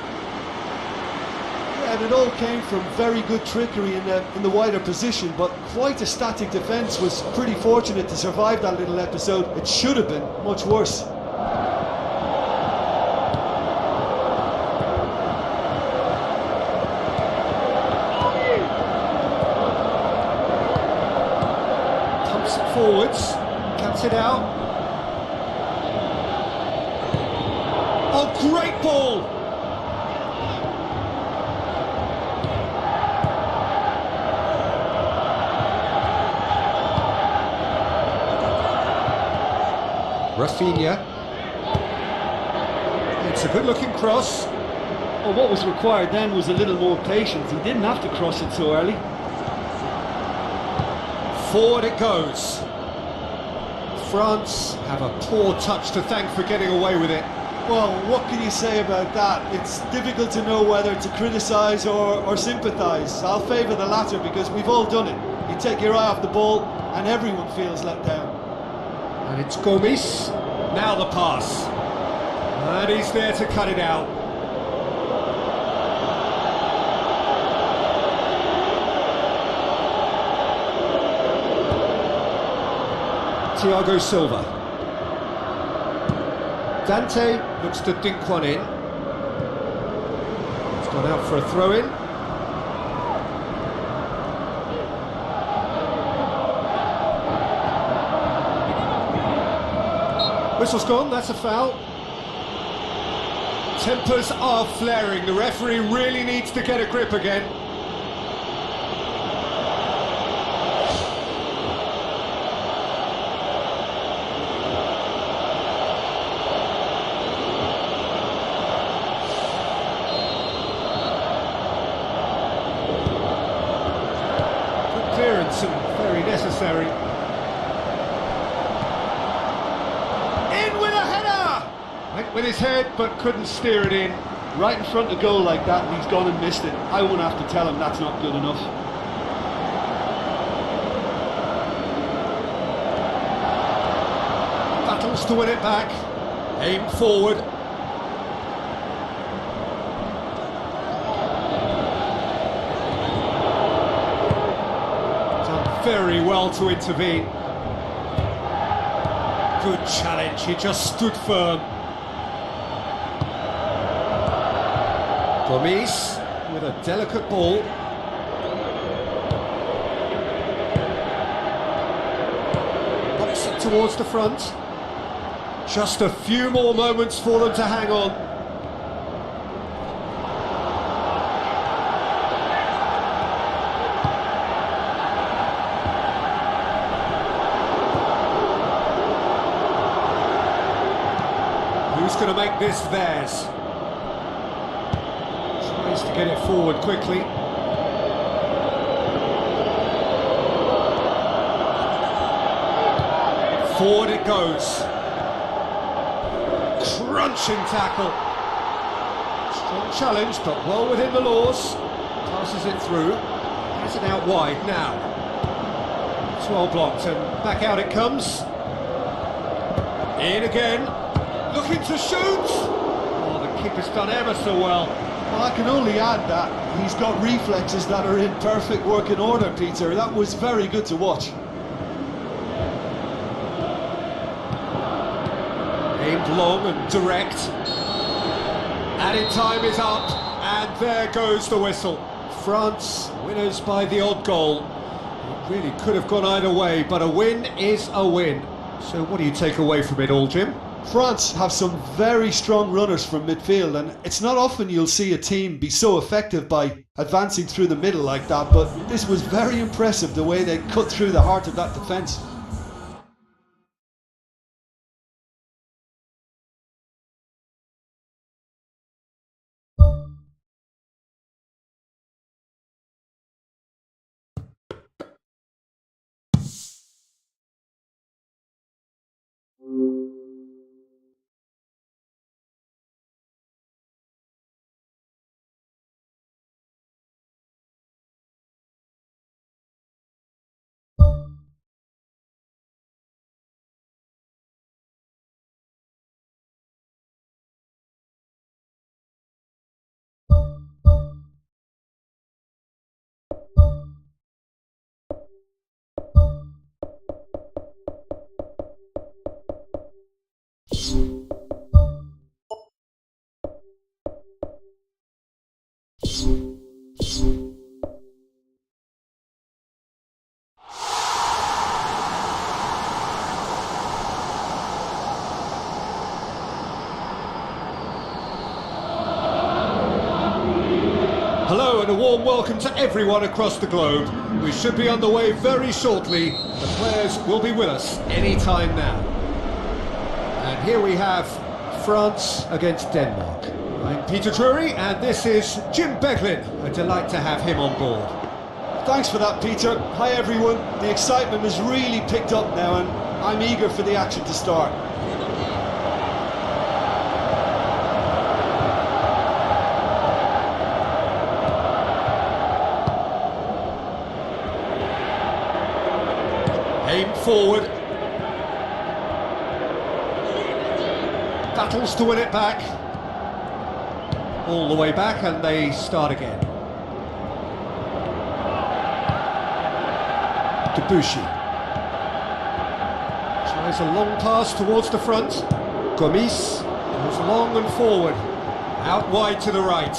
Yeah, and it all came from very good trickery in the wider position, but quite a static defence. Was pretty fortunate to survive that little episode. It should have been much worse. Pumps it forwards, cuts it out. Oh, great ball! Rafinha. It's a good-looking cross. Well, what was required then was a little more patience. He didn't have to cross it so early. Forward it goes. France have a poor touch to thank for getting away with it. Well, what can you say about that? It's difficult to know whether to criticise or sympathise. I'll favour the latter because we've all done it. You take your eye off the ball and everyone feels let down. And it's Gomis. Now the pass. And he's there to cut it out. Thiago Silva. Dante looks to dink one in. It's gone out for a throw-in. Whistle's gone, that's a foul. Tempers are flaring. The referee really needs to get a grip again. Good clearance and very necessary. Went with his head, but couldn't steer it in. Right in front of goal like that, and he's gone and missed it. I won't have to tell him that's not good enough. Battles to win it back. Aim forward. Done very well to intervene. Good challenge, he just stood firm. Gomis with a delicate ball. Knocks it towards the front. Just a few more moments for them to hang on. Who's going to make this theirs? Tries to get it forward quickly. Forward it goes. Crunching tackle. Strong challenge, but well within the laws. Passes it through. Has it out wide now. It's well blocked and back out it comes. In again. Looking to shoot. Oh, the keeper's done ever so well. Well, I can only add that he's got reflexes that are in perfect working order, Peter. That was very good to watch. Aimed long and direct. Added time is up, and there goes the whistle. France winners by the odd goal. It really could have gone either way, but a win is a win. So what do you take away from it all, Jim? France have some very strong runners from midfield, and it's not often you'll see a team be so effective by advancing through the middle like that, but this was very impressive the way they cut through the heart of that defence. Hello and a warm welcome to everyone across the globe. We should be on the way very shortly. The players will be with us any time now. And here we have France against Denmark. I'm Peter Drury and this is Jim Beglin. A delight to have him on board. Thanks for that, Peter. Hi everyone. The excitement has really picked up now and I'm eager for the action to start. Aim forward. Battles to win it back. All the way back and they start again. Debuchy. Tries a long pass towards the front. Gomis goes long and forward. Out wide to the right.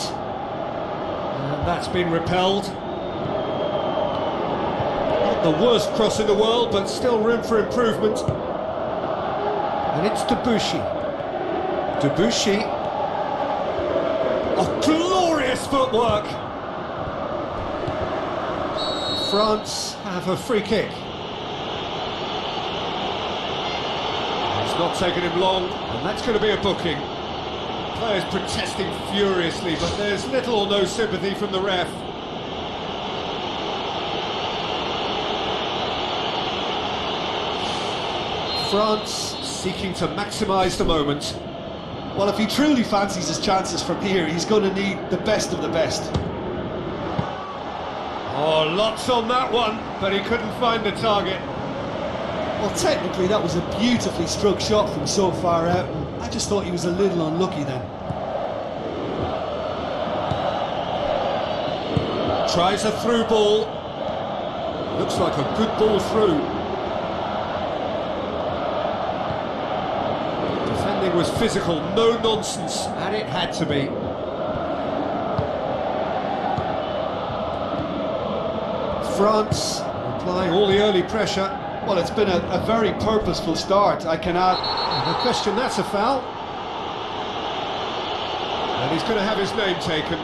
And that's been repelled. Not the worst cross in the world, but still room for improvement. And it's Debuchy. Debuchy. Oh, glorious footwork! France have a free kick. It's not taken him long, and that's going to be a booking. Players protesting furiously, but there's little or no sympathy from the ref. France seeking to maximise the moment. Well, if he truly fancies his chances from here, he's going to need the best of the best. Oh, lots on that one, but he couldn't find the target. Well, technically that was a beautifully struck shot from so far out, and I just thought he was a little unlucky then. Tries a through ball. Looks like a good ball through. Defending was physical, no nonsense, and it had to be. France applying all the early pressure. Well, it's been a very purposeful start, I can add. No question, that's a foul. And he's going to have his name taken.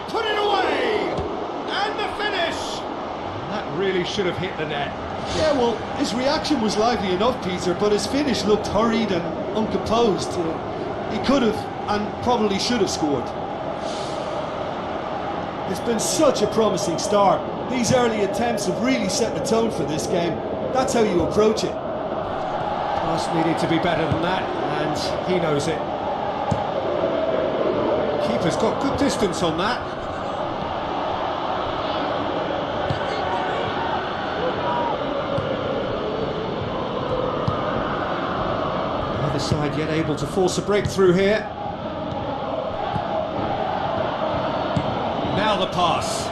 Put it away! And the finish! That really should have hit the net. Yeah, well, his reaction was lively enough, Peter, but his finish looked hurried and uncomposed. He could have and probably should have scored. It's been such a promising start. These early attempts have really set the tone for this game. That's how you approach it. Pass needed to be better than that, and he knows it. Keeper's got good distance on that. Neither side yet able to force a breakthrough here. Now the pass.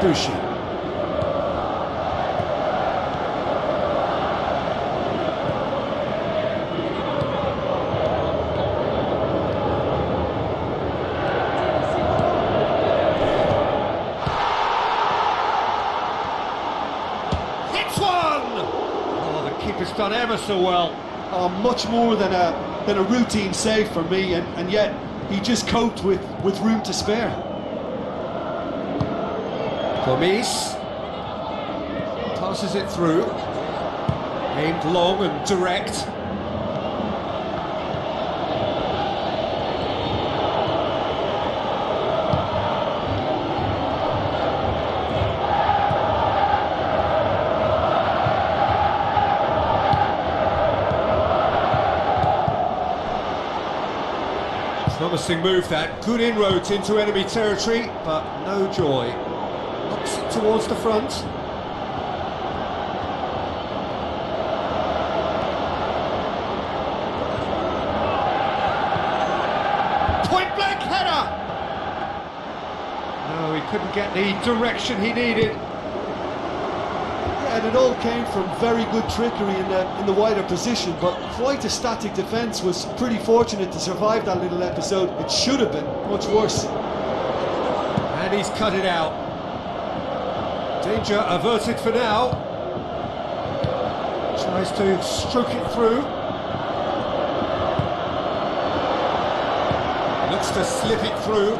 Debuchy. Hits one! Oh, the keeper's done ever so well. Much more than a routine save for me, and yet he just coped with room to spare. Gomis passes it through, aimed long and direct. Promising move that, good inroads into enemy territory, but no joy. Knocks it towards the front. Point blank header! No, he couldn't get the direction he needed. And it all came from very good trickery in the wider position, but quite a static defence. Was pretty fortunate to survive that little episode. It should have been much worse. And he's cut it out. Danger averted for now. Tries to stroke it through. Looks to slip it through.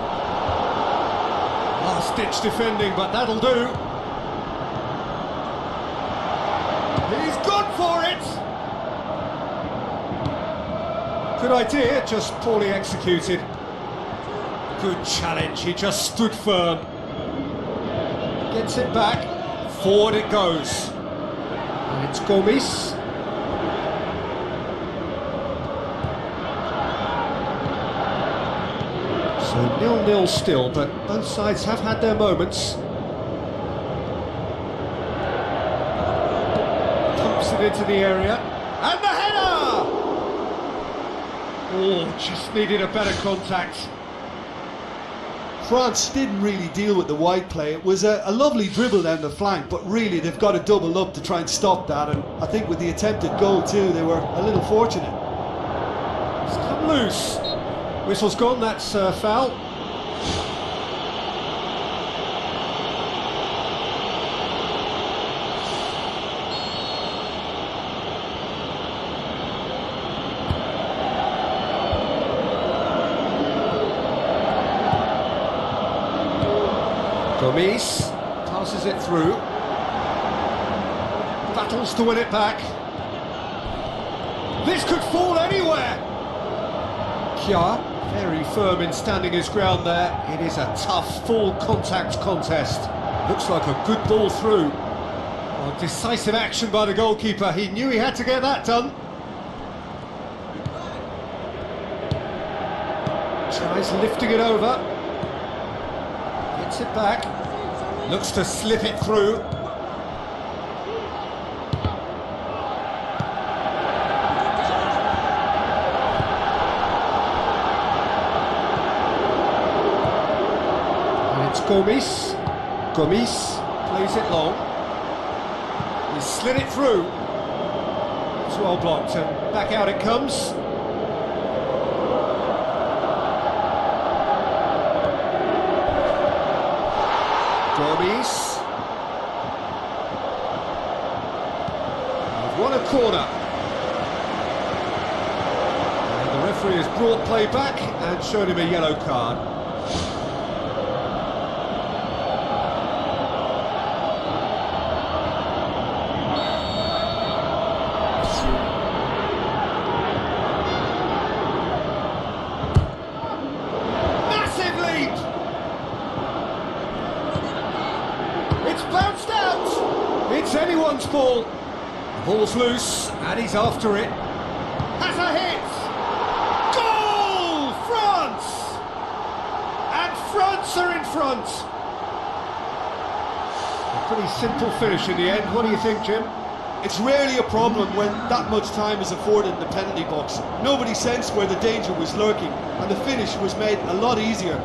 Last-ditch defending, but that'll do. He's gone for it! Good idea, just poorly executed. Good challenge, he just stood firm. Gets it back, forward it goes. And it's Gomis. So 0-0 still, but both sides have had their moments. Into the area, and the header! Oh, just needed a better contact. France didn't really deal with the wide play. It was a lovely dribble down the flank, but really they've got to double up to try and stop that, and I think with the attempted goal too, they were a little fortunate. It's come loose. Whistle's gone, that's foul. Gomis passes it through, battles to win it back. This could fall anywhere. Kja, very firm in standing his ground there. It is a tough, full contact contest. Looks like a good ball through. Oh, decisive action by the goalkeeper. He knew he had to get that done. Tries lifting it over. Gets it back. Looks to slip it through. And it's Gomis. Gomis plays it long. He slid it through. It's well blocked and back out it comes. Gomis. They've won a corner. And the referee has brought play back and shown him a yellow card. Massive lead! It's bounced out! It's anyone's ball. The ball's loose, and he's after it. Has a hit! Goal! France! And France are in front. A pretty simple finish in the end. What do you think, Jim? It's rarely a problem when that much time is afforded in the penalty box. Nobody sensed where the danger was lurking, and the finish was made a lot easier.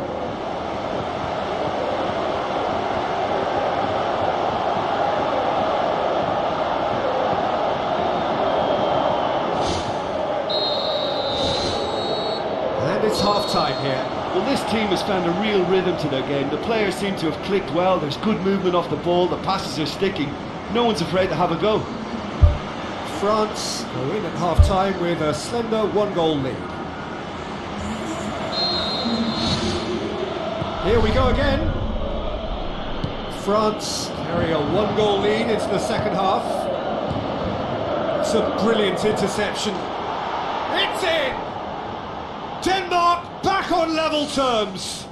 It's half-time here. Well, this team has found a real rhythm to their game. The players seem to have clicked well. There's good movement off the ball. The passes are sticking. No one's afraid to have a go. France go in at half-time with a slender one-goal lead. Here we go again. France carry a one-goal lead into the second half. It's a brilliant interception. It's in! Denmark back on level terms.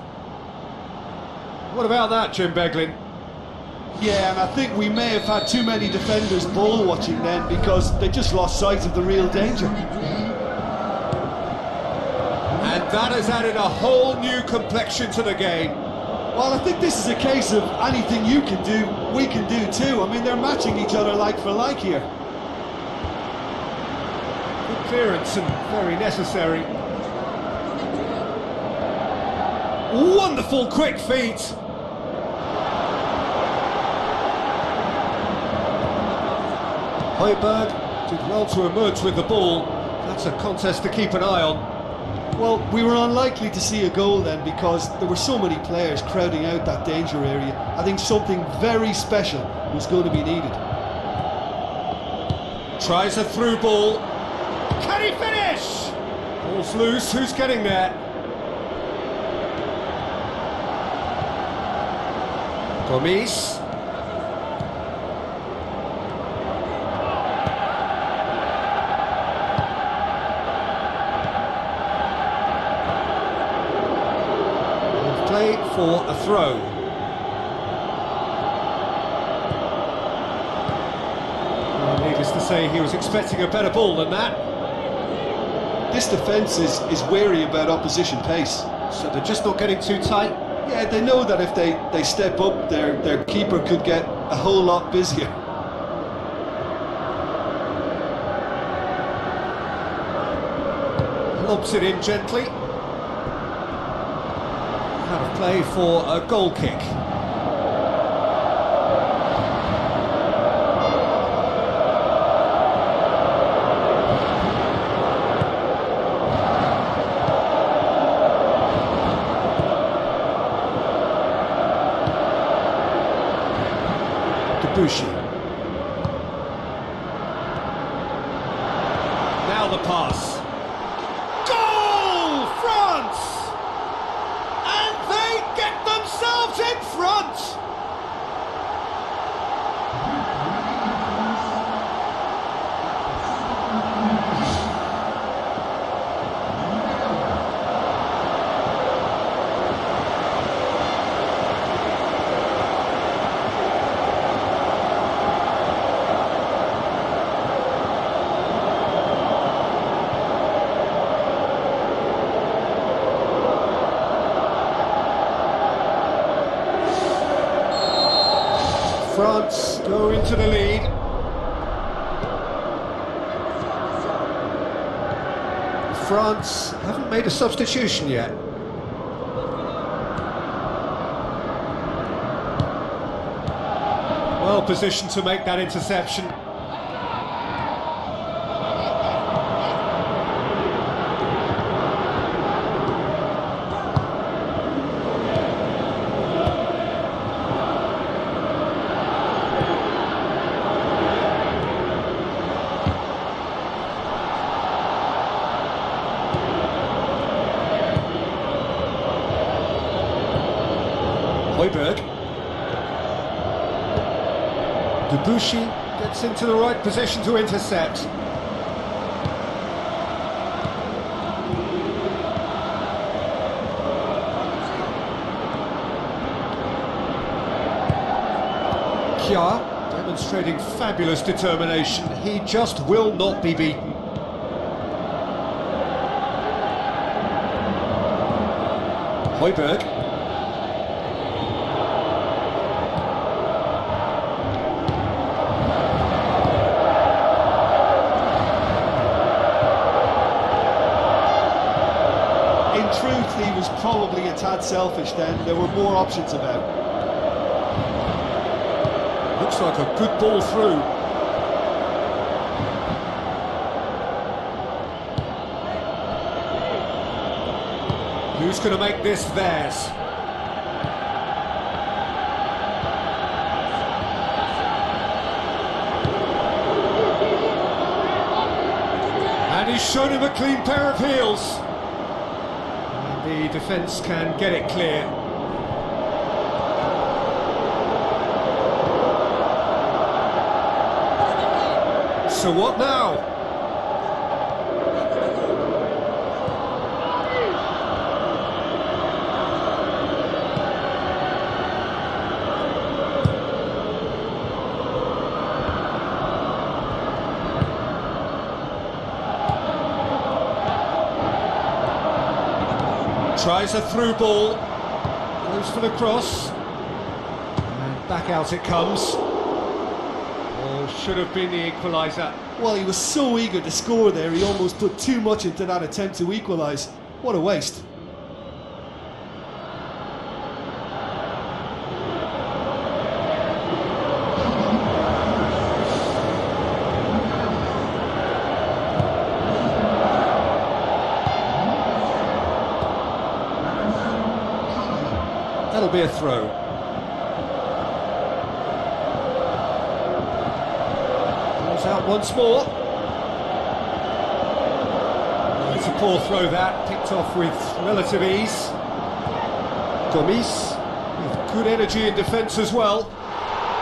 What about that, Jim Beglin? Yeah, and I think we may have had too many defenders ball watching then because they just lost sight of the real danger. And That has added a whole new complexion to the game. Well, I think this is a case of anything you can do, we can do too. I mean, they're matching each other like for like here. Good clearance and very necessary. Wonderful quick feet. Højbjerg did well to emerge with the ball. That's a contest to keep an eye on. Well, we were unlikely to see a goal then because there were so many players crowding out that danger area. I think something very special was going to be needed. Tries a through ball. Can he finish? Ball's loose, who's getting there? Gomis. Play for a throw. Well, needless to say, he was expecting a better ball than that. This defence is wary about opposition pace. So they're just not getting too tight. Yeah, they know that if they step up, their keeper could get a whole lot busier. Lobs it in gently. Out of play for a goal kick. Debussy. Now the pass. Goal! France! And they get themselves in front! France go into the lead. France haven't made a substitution yet. Well positioned to make that interception. Højbjerg. Debussy gets into the right position to intercept. Kjaer demonstrating fabulous determination. He just will not be beaten. Højbjerg. He was probably a tad selfish then. There were more options about. Looks like a good ball through. Who's going to make this theirs? And he's shown him a clean pair of heels. The defence can get it clear. So what now? Tries a through ball, goes for the cross, and back out it comes. Oh, should have been the equaliser. Well, he was so eager to score there, he almost put too much into that attempt to equalise. What a waste. That'll be a throw. Goes out once more. It's a poor throw that, picked off with relative ease. Gomis with good energy in defence as well.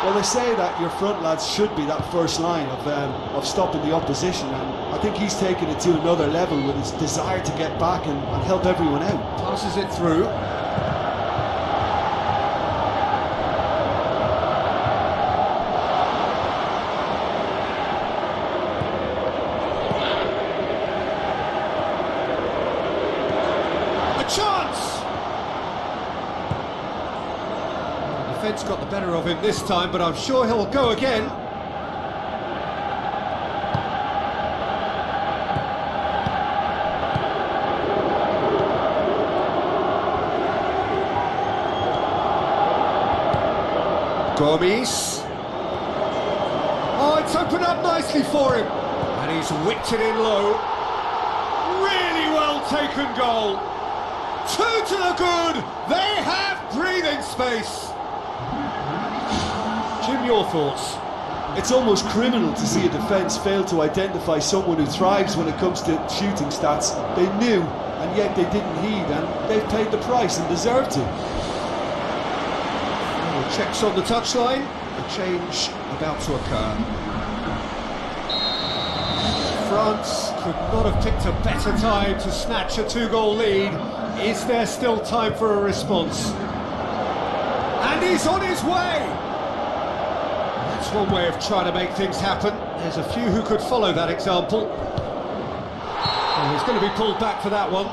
Well, they say that your front lads should be that first line of stopping the opposition, and I think he's taken it to another level with his desire to get back and help everyone out. Passes it through. Chance! The defence got the better of him this time, but I'm sure he'll go again. Gomis. Oh, it's opened up nicely for him. And he's whipped it in low. Really well taken goal. 2 to the good, they have breathing space. Jim, your thoughts? It's almost criminal to see a defence fail to identify someone who thrives when it comes to shooting stats. They knew, and yet they didn't heed, and they've paid the price and deserve to. Oh, checks on the touchline, a change about to occur. France could not have picked a better time to snatch a 2-goal lead. Is there still time for a response? And he's on his way! That's one way of trying to make things happen. There's a few who could follow that example. Oh, he's going to be pulled back for that one.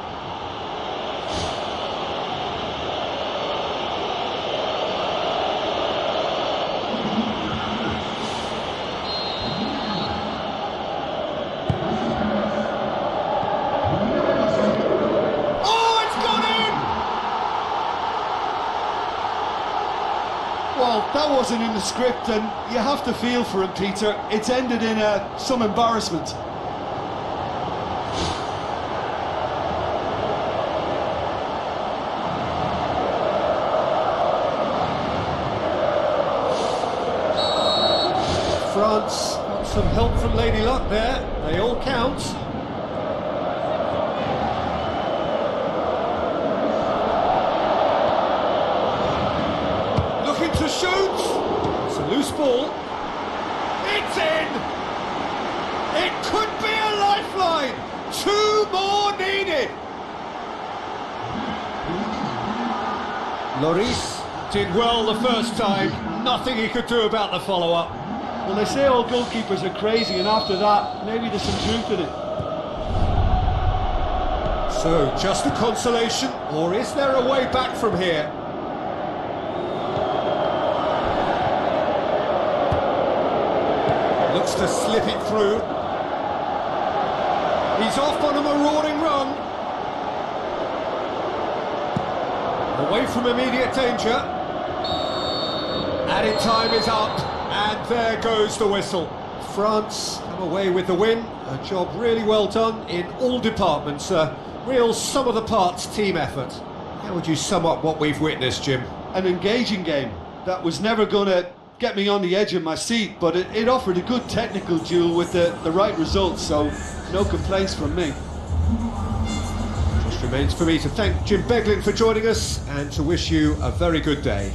Well, that wasn't in the script, and you have to feel for him, Peter. It's ended in some embarrassment. France got some help from Lady Luck there. They all count. To shoot! It's a loose ball. It's in! It could be a lifeline! 2 more needed! Lloris did well the first time. Nothing he could do about the follow-up. Well, they say all goalkeepers are crazy, and after that, maybe there's some truth in it. So, just a consolation, or is there a way back from here? Looks to slip it through. He's off on a marauding run. Away from immediate danger. Added time is up, and there goes the whistle. France come away with the win. A job really well done in all departments. A real sum-of-the-parts team effort. How would you sum up what we've witnessed, Jim? An engaging game that was never going to get me on the edge of my seat, but it offered a good technical duel with the right results, so no complaints from me. Just remains for me to thank Jim Beglin for joining us and to wish you a very good day.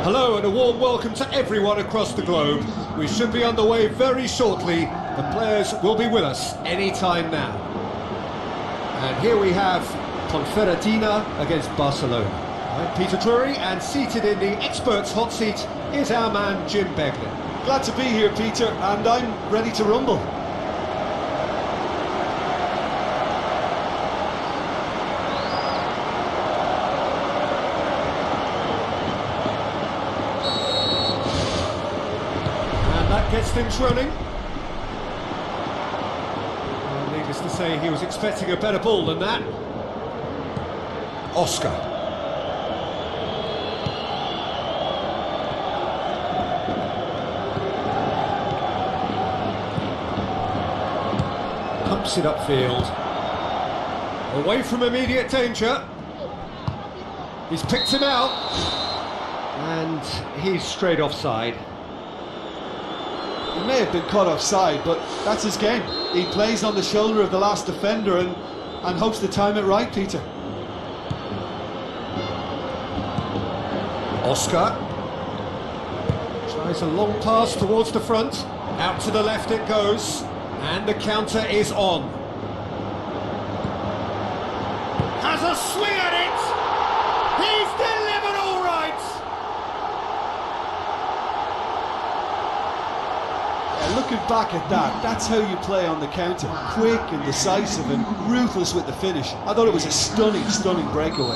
Hello and a warm welcome to everyone across the globe. We should be underway very shortly. The players will be with us any time now. And here we have Ponferradina against Barcelona. I'm Peter Drury, and seated in the experts' hot seat is our man Jim Beglin. Glad to be here, Peter, and I'm ready to rumble. Gets things running. Well, needless to say, he was expecting a better ball than that. Oscar. Pumps it upfield. Away from immediate danger. He's picked him out. And he's straight offside. He may have been caught offside, but that's his game. He plays on the shoulder of the last defender and hopes to time it right, Peter. Oscar tries a long pass towards the front. Out to the left it goes, and the counter is on. Has a swing at it! He's delivered all right! Looking back at that, that's how you play on the counter. Quick and decisive and ruthless with the finish. I thought it was a stunning, stunning breakaway.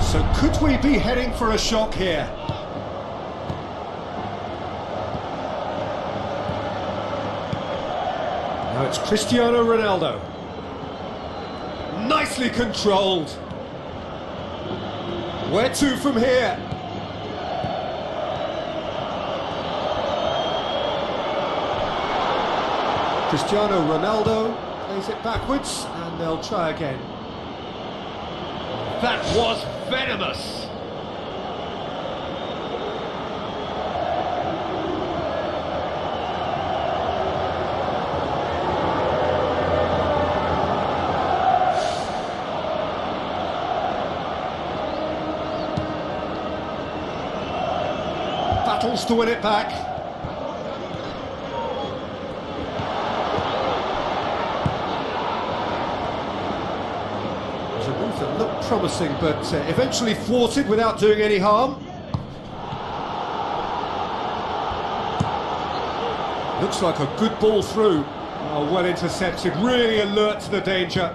So could we be heading for a shock here? Now it's Cristiano Ronaldo. Nicely controlled. Where to from here? Cristiano Ronaldo plays it backwards, and they'll try again. That was venomous! Battles to win it back. That looked promising, but eventually thwarted without doing any harm. Looks like a good ball through. Oh, well intercepted, really alert to the danger.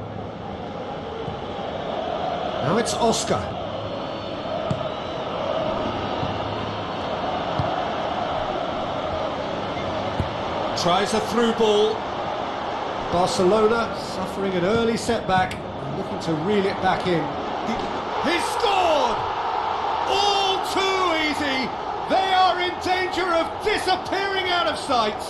Now it's Oscar. Tries a through ball. Barcelona suffering an early setback. Looking to reel it back in. He's scored! All too easy! They are in danger of disappearing out of sight!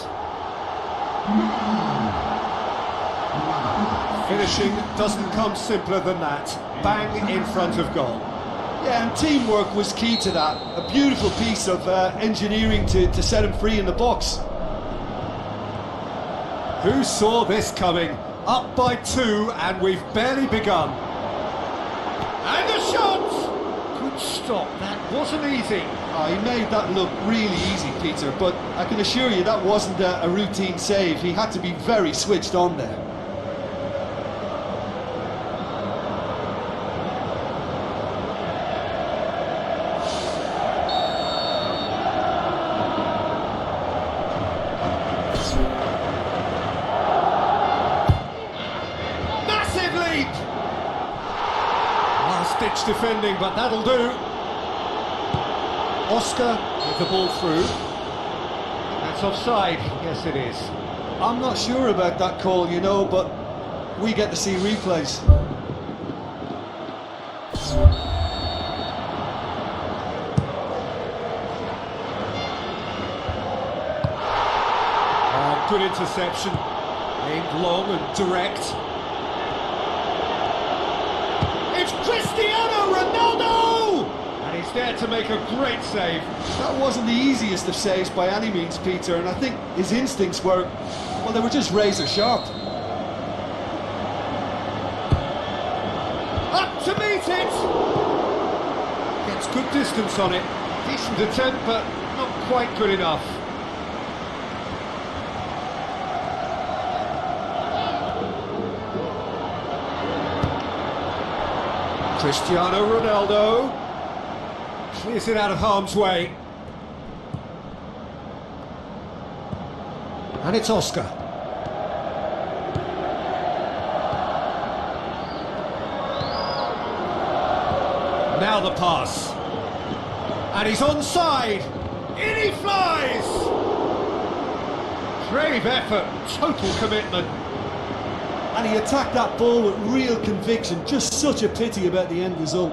Finishing doesn't come simpler than that. Bang in front of goal. Yeah, and teamwork was key to that. A beautiful piece of engineering to set him free in the box. Who saw this coming? Up by 2, and we've barely begun. And the shot! Good stop, that wasn't easy. Oh, he made that look really easy, Peter, but I can assure you that wasn't a routine save. He had to be very switched on there. Ditch defending, but that'll do. Oscar with the ball through. That's offside. Yes, it is. I'm not sure about that call, you know, but we get to see replays. good interception. Aimed long and direct. It's Cristiano Ronaldo! And he's there to make a great save. That wasn't the easiest of saves by any means, Peter, and I think his instincts were, well, they were just razor sharp. Up to meet it! Gets good distance on it. Decent attempt, but not quite good enough. Cristiano Ronaldo clears it out of harm's way. And it's Oscar. Now the pass. And he's onside. In he flies! Brave effort, total commitment. And he attacked that ball with real conviction. Just such a pity about the end result.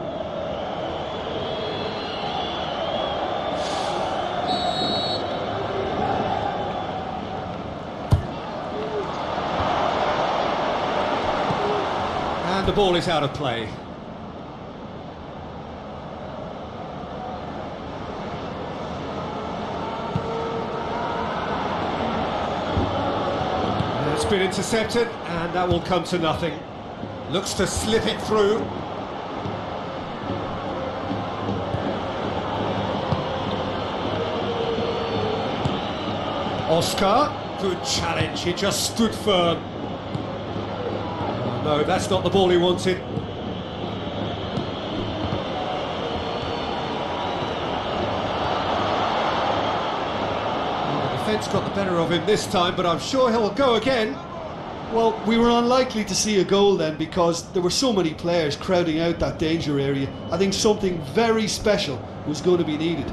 And the ball is out of play. It's been intercepted, and that will come to nothing. Looks to slip it through. Oscar, good challenge, he just stood firm. Oh, no, that's not the ball he wanted. The defence got the better of him this time, but I'm sure he'll go again. Well, we were unlikely to see a goal then because there were so many players crowding out that danger area. I think something very special was going to be needed.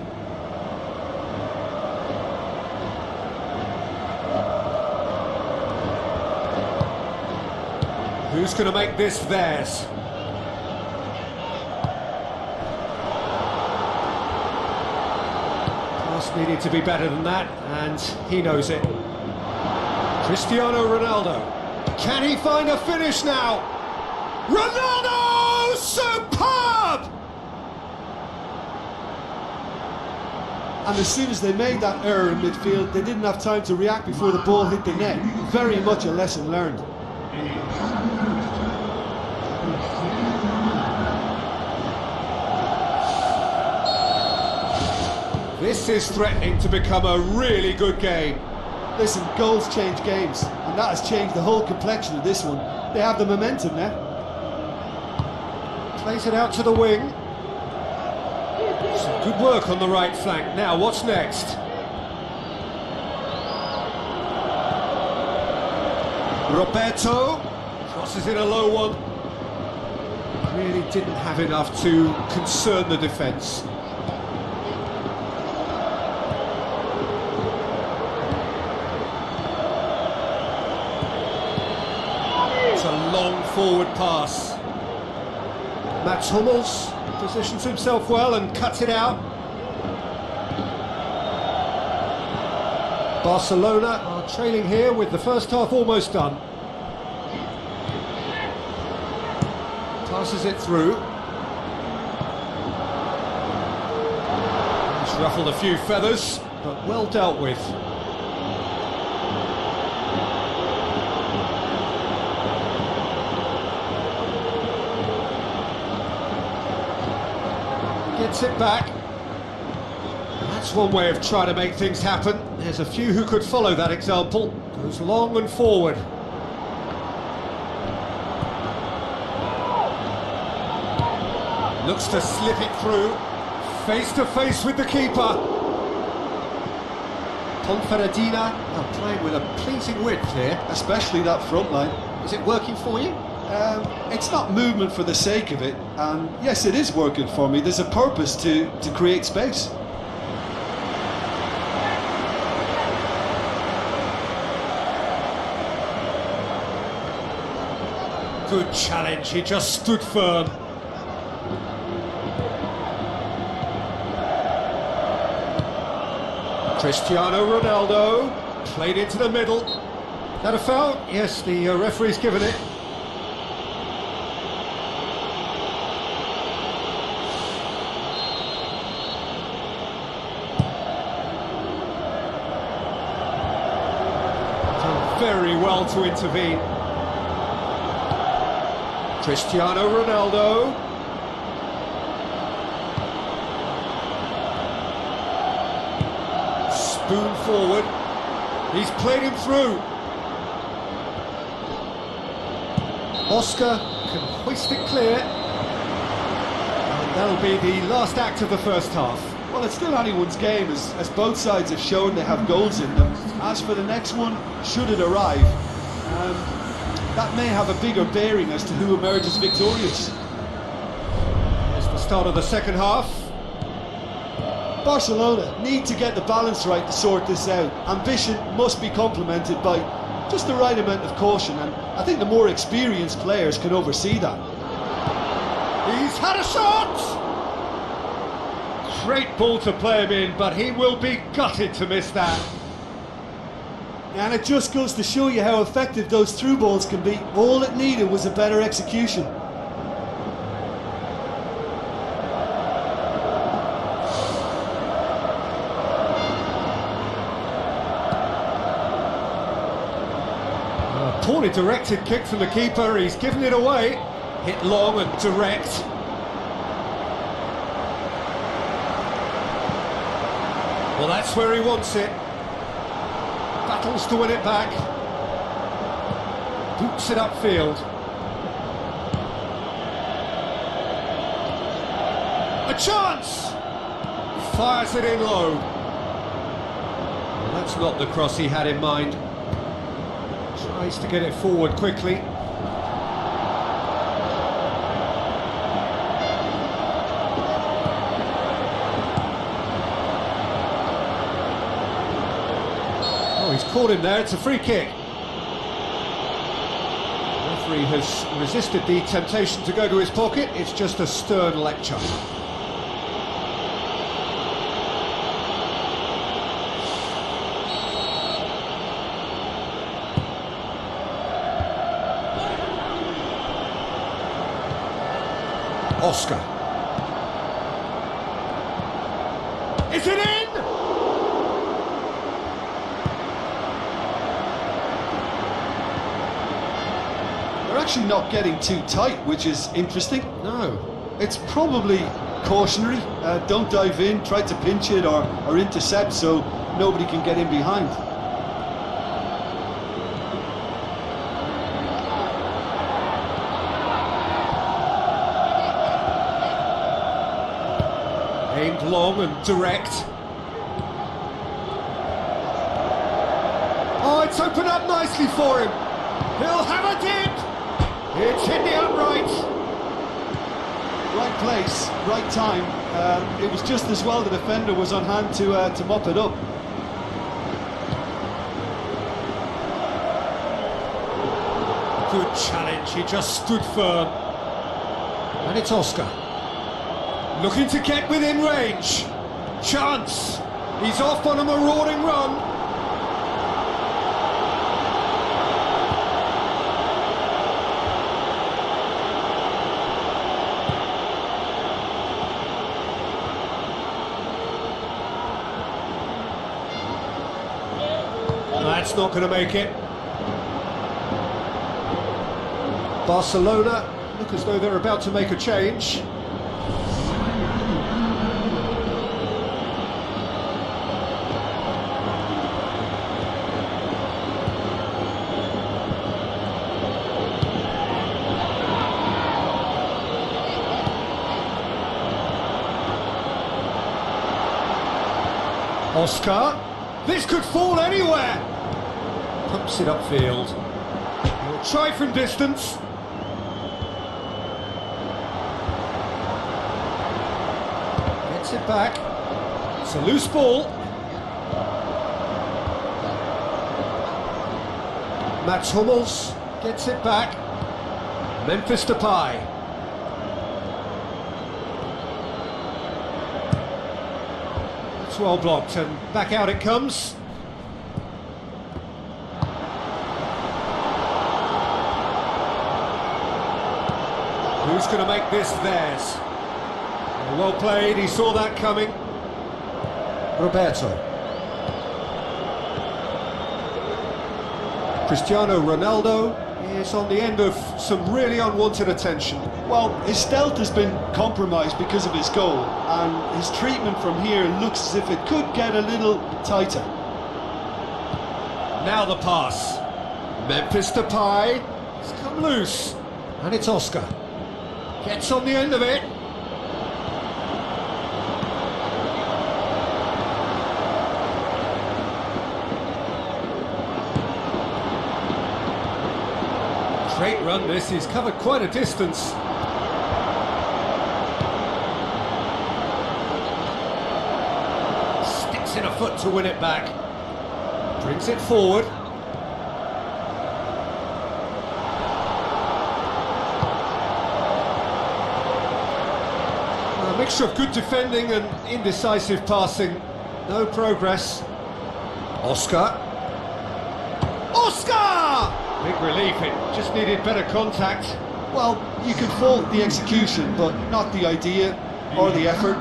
Who's going to make this theirs? Pass needed to be better than that, and he knows it. Cristiano Ronaldo. Can he find a finish now? Ronaldo! Superb! And as soon as they made that error in midfield, they didn't have time to react before the ball hit the net. Very much a lesson learned. This is threatening to become a really good game. Listen, goals change games, and that has changed the whole complexion of this one. They have the momentum now. Plays it out to the wing. Some good work on the right flank. Now, what's next? Roberto crosses in a low one. Really didn't have enough to concern the defence. A long forward pass. Mats Hummels positions himself well and cuts it out. Barcelona are trailing here with the first half almost done. Passes it through. He's ruffled a few feathers, but well dealt with. Gets it back. That's one way of trying to make things happen. There's a few who could follow that example. Goes long and forward. Looks to slip it through. Face to face with the keeper. Ponferradina are playing with a pleasing width here. Especially that front line. Is it working for you? It's not movement for the sake of it, and yes, it is working for me. There's a purpose to create space. Good challenge, he just stood firm. Cristiano Ronaldo Played into the middle. That a foul? Yes, the referee's given it. Done very well to intervene. Cristiano Ronaldo. Spoon forward. He's played him through. Oscar can hoist it clear. And that'll be the last act of the first half. Well, it's still anyone's game, as both sides have shown they have goals in them. As for the next one, should it arrive, that may have a bigger bearing as to who emerges victorious. It's the start of the second half. Barcelona need to get the balance right to sort this out. Ambition must be complemented by just the right amount of caution, and I think the more experienced players can oversee that. He's had a shot! Great ball to play him in, but he will be gutted to miss that. And it just goes to show you how effective those through balls can be. All it needed was a better execution. Poorly directed kick from the keeper, he's given it away. Hit long and direct. Well, that's where he wants it. Battles to win it back. Boots it upfield. A chance! Fires it in low. Well, that's not the cross he had in mind. Tries to get it forward quickly. Oh, he's caught him there, it's a free kick. The referee has resisted the temptation to go to his pocket, it's just a stern lecture. Oscar. Is it in? They're actually not getting too tight, which is interesting. No. It's probably cautionary. Don't dive in, try to pinch it or intercept so nobody can get in behind. Aimed long and direct. Oh, it's opened up nicely for him. He'll have a dip. It's hit the upright. Right place, right time. It was just as well the defender was on hand to mop it up. Good challenge, he just stood firm. And it's Oscar. Looking to get within range. Chance. He's off on a marauding run. That's not going to make it. Barcelona look as though they're about to make a change. Oscar, this could fall anywhere. Pumps it upfield. He'll try from distance. Gets it back. It's a loose ball. Mats Hummels gets it back. Memphis Depay. Well blocked, and back out it comes. who's going to make this theirs. Well played, he saw that coming. Roberto. Cristiano Ronaldo is on the end of some really unwanted attention. Well, his stealth has been compromised because of his goal, and his treatment from here looks as if it could get a little tighter. Now the pass. Memphis Depay. It's come loose. And it's Oscar. Gets on the end of it. Great run this, he's covered quite a distance. Sticks in a foot to win it back. Brings it forward. A mixture of good defending and indecisive passing. No progress. Oscar. Oscar! Big relief, it just needed better contact. Well, you can fault the execution, but not the idea or the effort.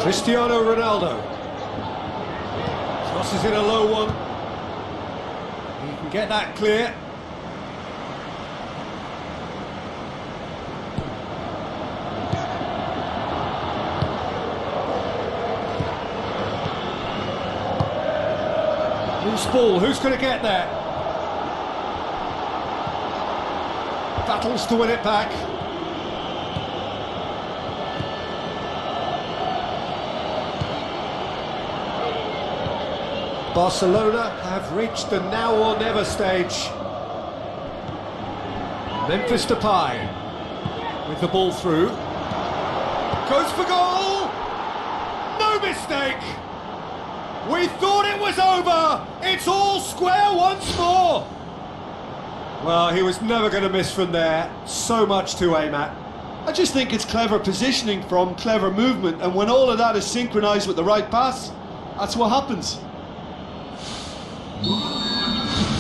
Cristiano Ronaldo. Crosses in a low one. He can get that clear. Loose ball, who's going to get there? Battles to win it back. Barcelona have reached the now or never stage. Memphis Depay with the ball through. Goes for goal! No mistake! We thought it was over! It's all square once more! Well, he was never going to miss from there. So much to aim at. I just think it's clever positioning from clever movement, and when all of that is synchronised with the right pass, that's what happens.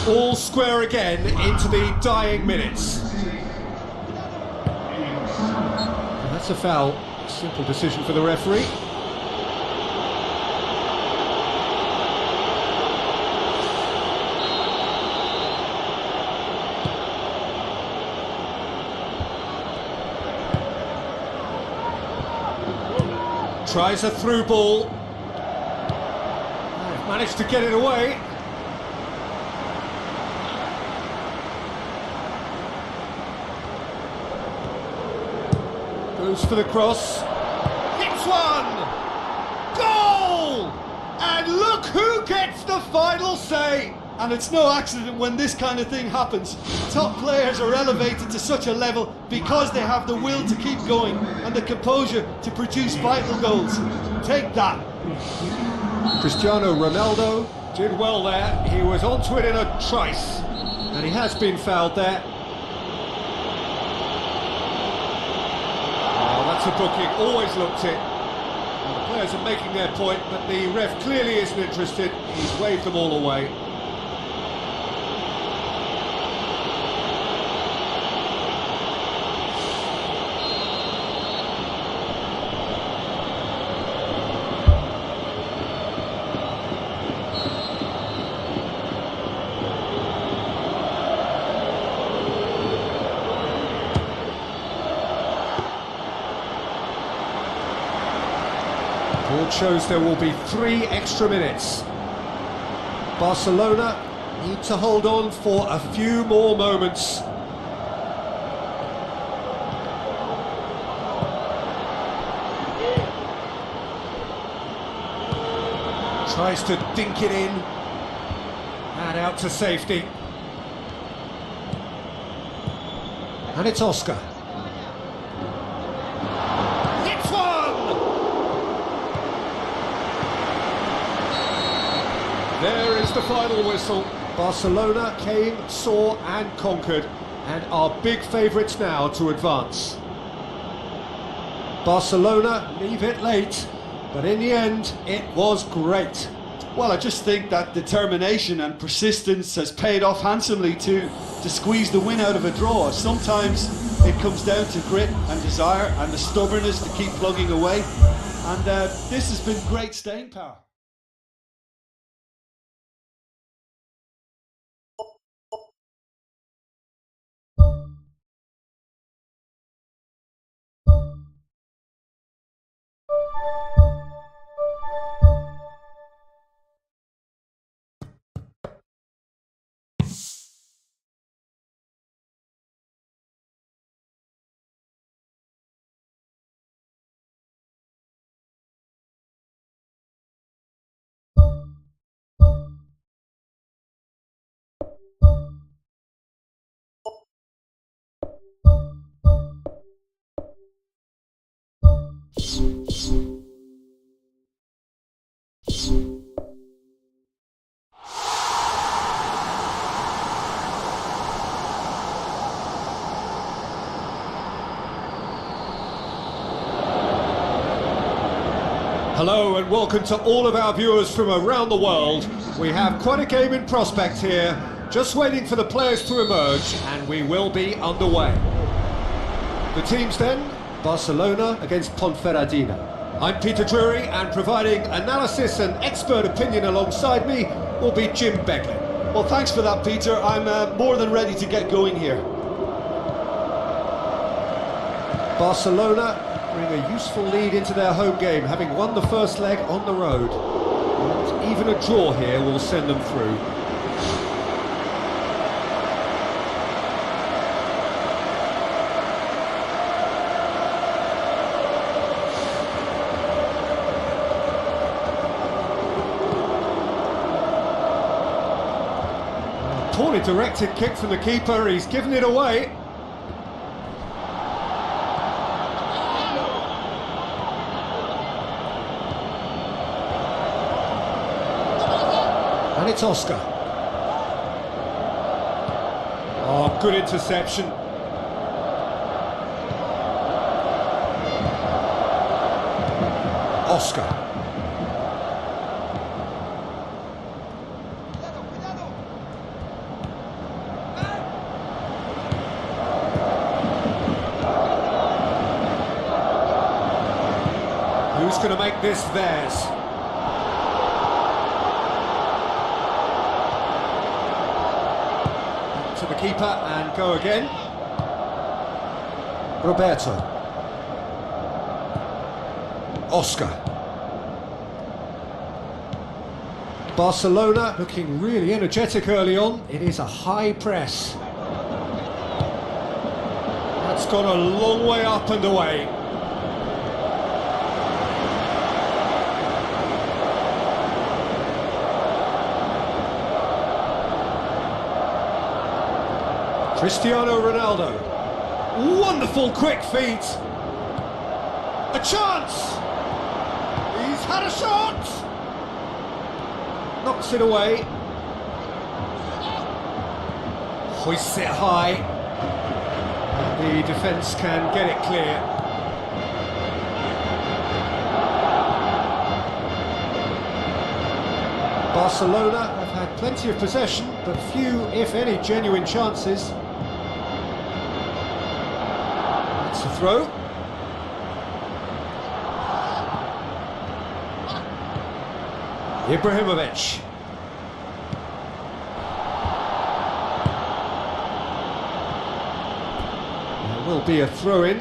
All square again into the dying minutes. And that's a foul. Simple decision for the referee. Tries a through ball. They've managed to get it away. Goes for the cross. Hits one! Goal! And look who gets the final say! And it's no accident when this kind of thing happens. Top players are elevated to such a level because they have the will to keep going and the composure to produce vital goals. Take that. Cristiano Ronaldo did well there. He was onto it in a trice. And he has been fouled there. That's a booking, always looked it. Well, the players are making their point, but the ref clearly isn't interested. He's waved them all away. Board shows there will be 3 extra minutes. Barcelona need to hold on for a few more moments. Tries to dink it in. And out to safety. And it's Oscar. There is the final whistle. Barcelona came, saw and conquered and are big favourites now to advance. Barcelona leave it late, but in the end, it was great. Well, I just think that determination and persistence has paid off handsomely to squeeze the win out of a draw. Sometimes it comes down to grit and desire and the stubbornness to keep plugging away. And this has been great staying power. Hello and welcome to all of our viewers from around the world. We have quite a game in prospect here, just waiting for the players to emerge, and we will be underway. The teams then, Barcelona against Ponferradina. I'm Peter Drury, and providing analysis and expert opinion alongside me will be Jim Beckley. Well, thanks for that, Peter. I'm more than ready to get going here. Barcelona bring a useful lead into their home game, having won the first leg on the road. And even a draw here will send them through. A poorly directed kick from the keeper, he's given it away. And it's Oscar. Oh, good interception. Oscar. Who's going to make this theirs? To the keeper and go again. Roberto. Oscar. Barcelona looking really energetic early on. It is a high press. That's gone a long way up and away. Cristiano Ronaldo. Wonderful quick feet. A chance. He's had a shot. Knocks it away. Hoists it high. The defence can get it clear. Barcelona have had plenty of possession, but few, if any, genuine chances. That's a throw. Ibrahimovic. There will be a throw-in.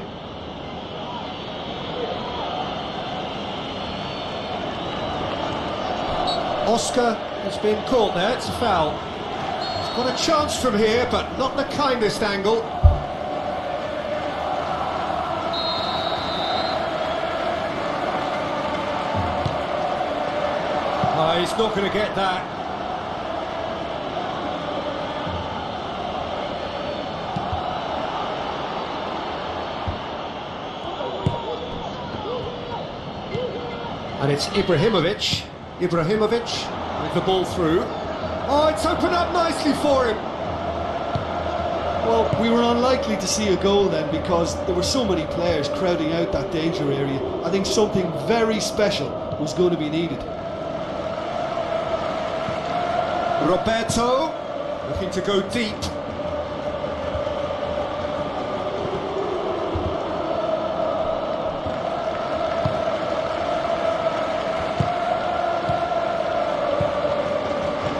Oscar has been caught there, it's a foul. He's got a chance from here, but not the kindest angle. He's not going to get that. And it's Ibrahimovic. Ibrahimovic with the ball through. Oh, it's opened up nicely for him. Well, we were unlikely to see a goal then because there were so many players crowding out that danger area. I think something very special was going to be needed. Roberto, looking to go deep.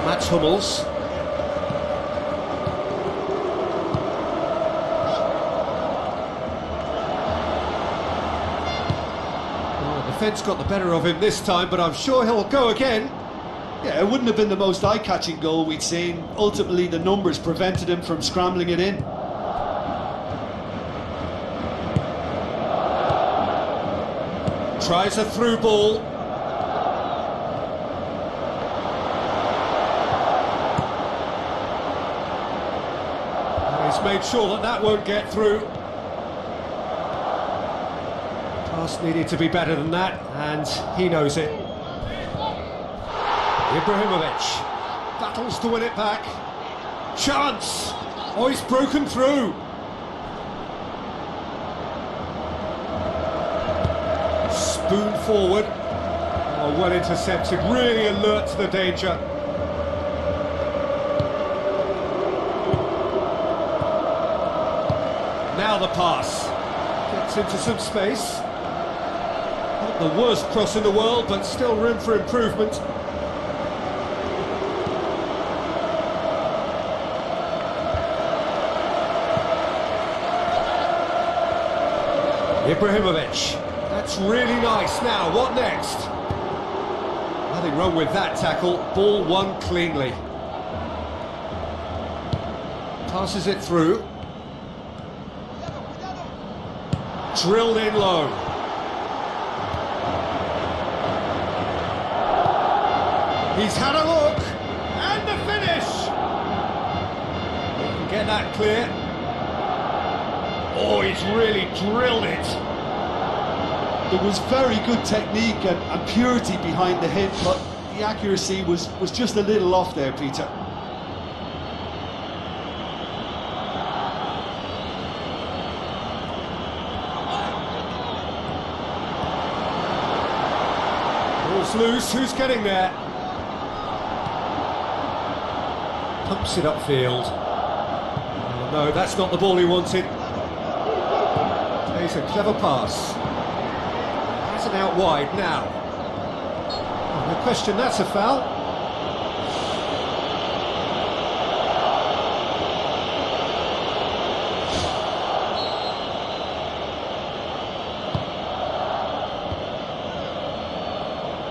Mats Hummels. Well, the defence got the better of him this time, but I'm sure he'll go again. Yeah, it wouldn't have been the most eye-catching goal we'd seen. Ultimately, the numbers prevented him from scrambling it in. Tries a through ball. And he's made sure that that won't get through. Pass needed to be better than that, and he knows it. Ibrahimovic battles to win it back. Chance! Oh, he's broken through. Spoon forward. Oh, well intercepted, really alert to the danger. Now the pass. Gets into some space. Not the worst cross in the world, but still room for improvement. Ibrahimovic, that's really nice. Now, what next? Nothing wrong with that tackle, ball won cleanly. Passes it through. Drilled in low. He's had a look, and the finish! He can get that clear. Oh, he's really drilled it. There was very good technique and purity behind the hit, but the accuracy was just a little off there, Peter. Ball's loose, who's getting there? Pumps it upfield. Oh, no, that's not the ball he wanted. It's a clever pass. Has it out wide now. Oh, no question, that's a foul.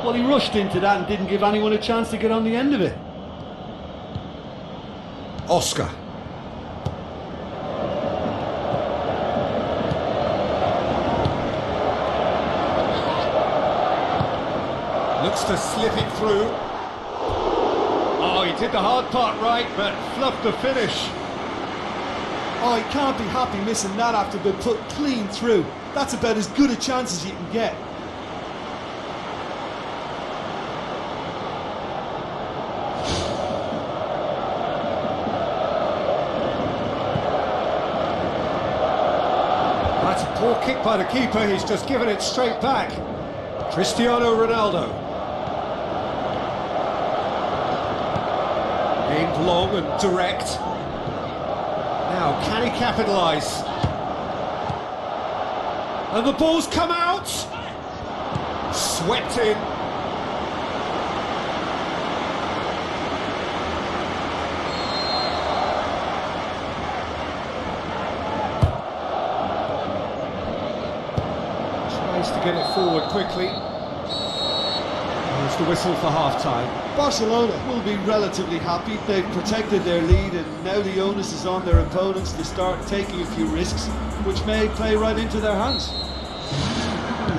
Well, he rushed into that and didn't give anyone a chance to get on the end of it. Oscar. Looks to slip it through. Oh, he did the hard part right, but fluffed the finish. Oh, he can't be happy missing that after being put clean through. That's about as good a chance as you can get. That's a poor kick by the keeper, he's just given it straight back. Cristiano Ronaldo. Aimed long and direct. Now, can he capitalise? And the ball's come out! Swept in. Tries to get it forward quickly. There's the whistle for half-time. Barcelona will be relatively happy. They've protected their lead and now the onus is on their opponents to start taking a few risks, which may play right into their hands.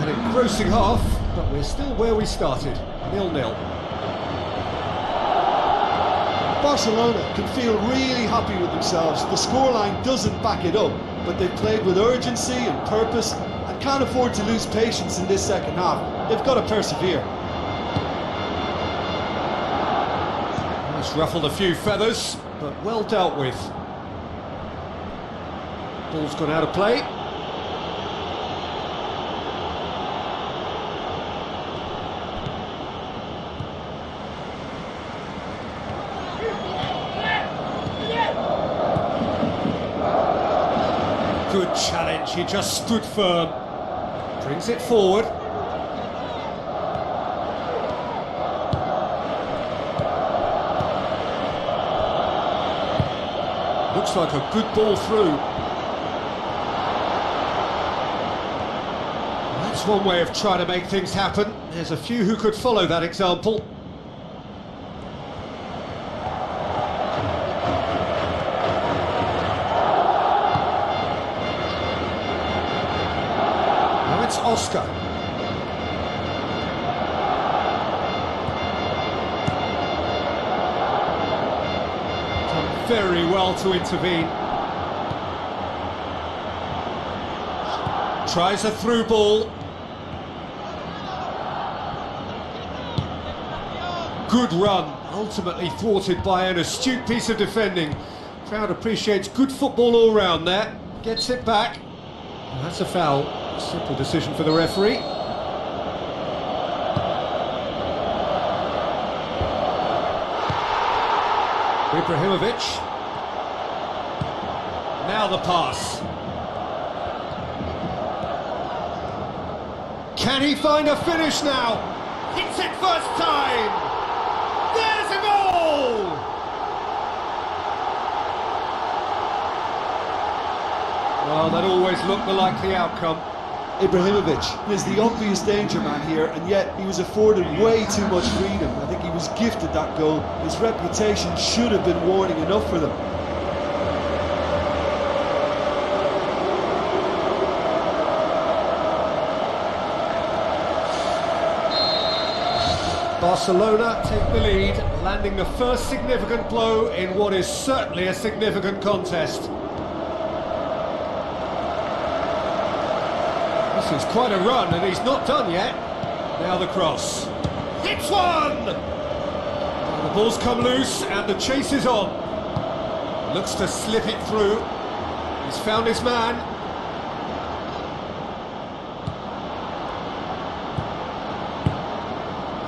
An engrossing half, but we're still where we started, 0-0. Barcelona can feel really happy with themselves. The scoreline doesn't back it up, but they've played with urgency and purpose and can't afford to lose patience in this second half. They've got to persevere. It's ruffled a few feathers, but well dealt with. Ball's gone out of play. Good challenge, he just stood firm. Brings it forward. Looks like a good ball through. That's one way of trying to make things happen. There's a few who could follow that example. Now it's Oscar. Done very well to intervene. Tries a through ball. Good run, ultimately thwarted by an astute piece of defending. Crowd appreciates good football all round there. Gets it back. And that's a foul. Simple decision for the referee. Ibrahimovic. Now the pass. Can he find a finish now? Hits it first time! There's a goal! Well, that always looked the likely outcome. Ibrahimovic is the obvious danger man here, and yet he was afforded way too much freedom. I think he was gifted that goal. His reputation should have been warning enough for them. Barcelona take the lead, landing the first significant blow in what is certainly a significant contest. This is quite a run, and he's not done yet. Now the cross. Hits one! The ball's come loose, and the chase is on. Looks to slip it through. He's found his man.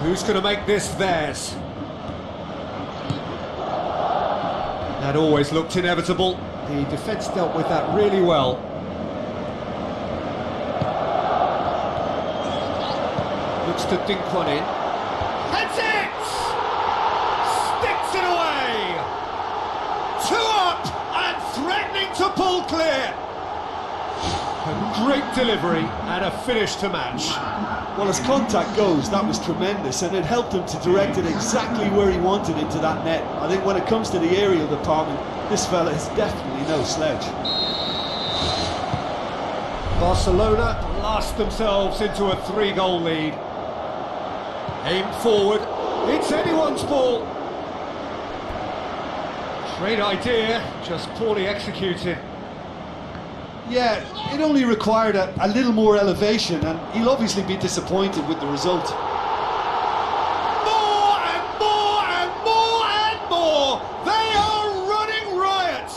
Who's going to make this theirs? That always looked inevitable. The defence dealt with that really well. Looks to dink one in. Heads it! Sticks it away! 2 up and threatening to pull clear. A great delivery and a finish to match. Well, as contact goes, that was tremendous, and it helped him to direct it exactly where he wanted into that net. I think when it comes to the aerial department, this fella is definitely no sledge. Barcelona Blast themselves into a 3-goal lead. Aimed forward. It's anyone's ball. Great idea, just poorly executed. Yeah, it only required a little more elevation, and he'll obviously be disappointed with the result. More and more and more and more! They are running riot!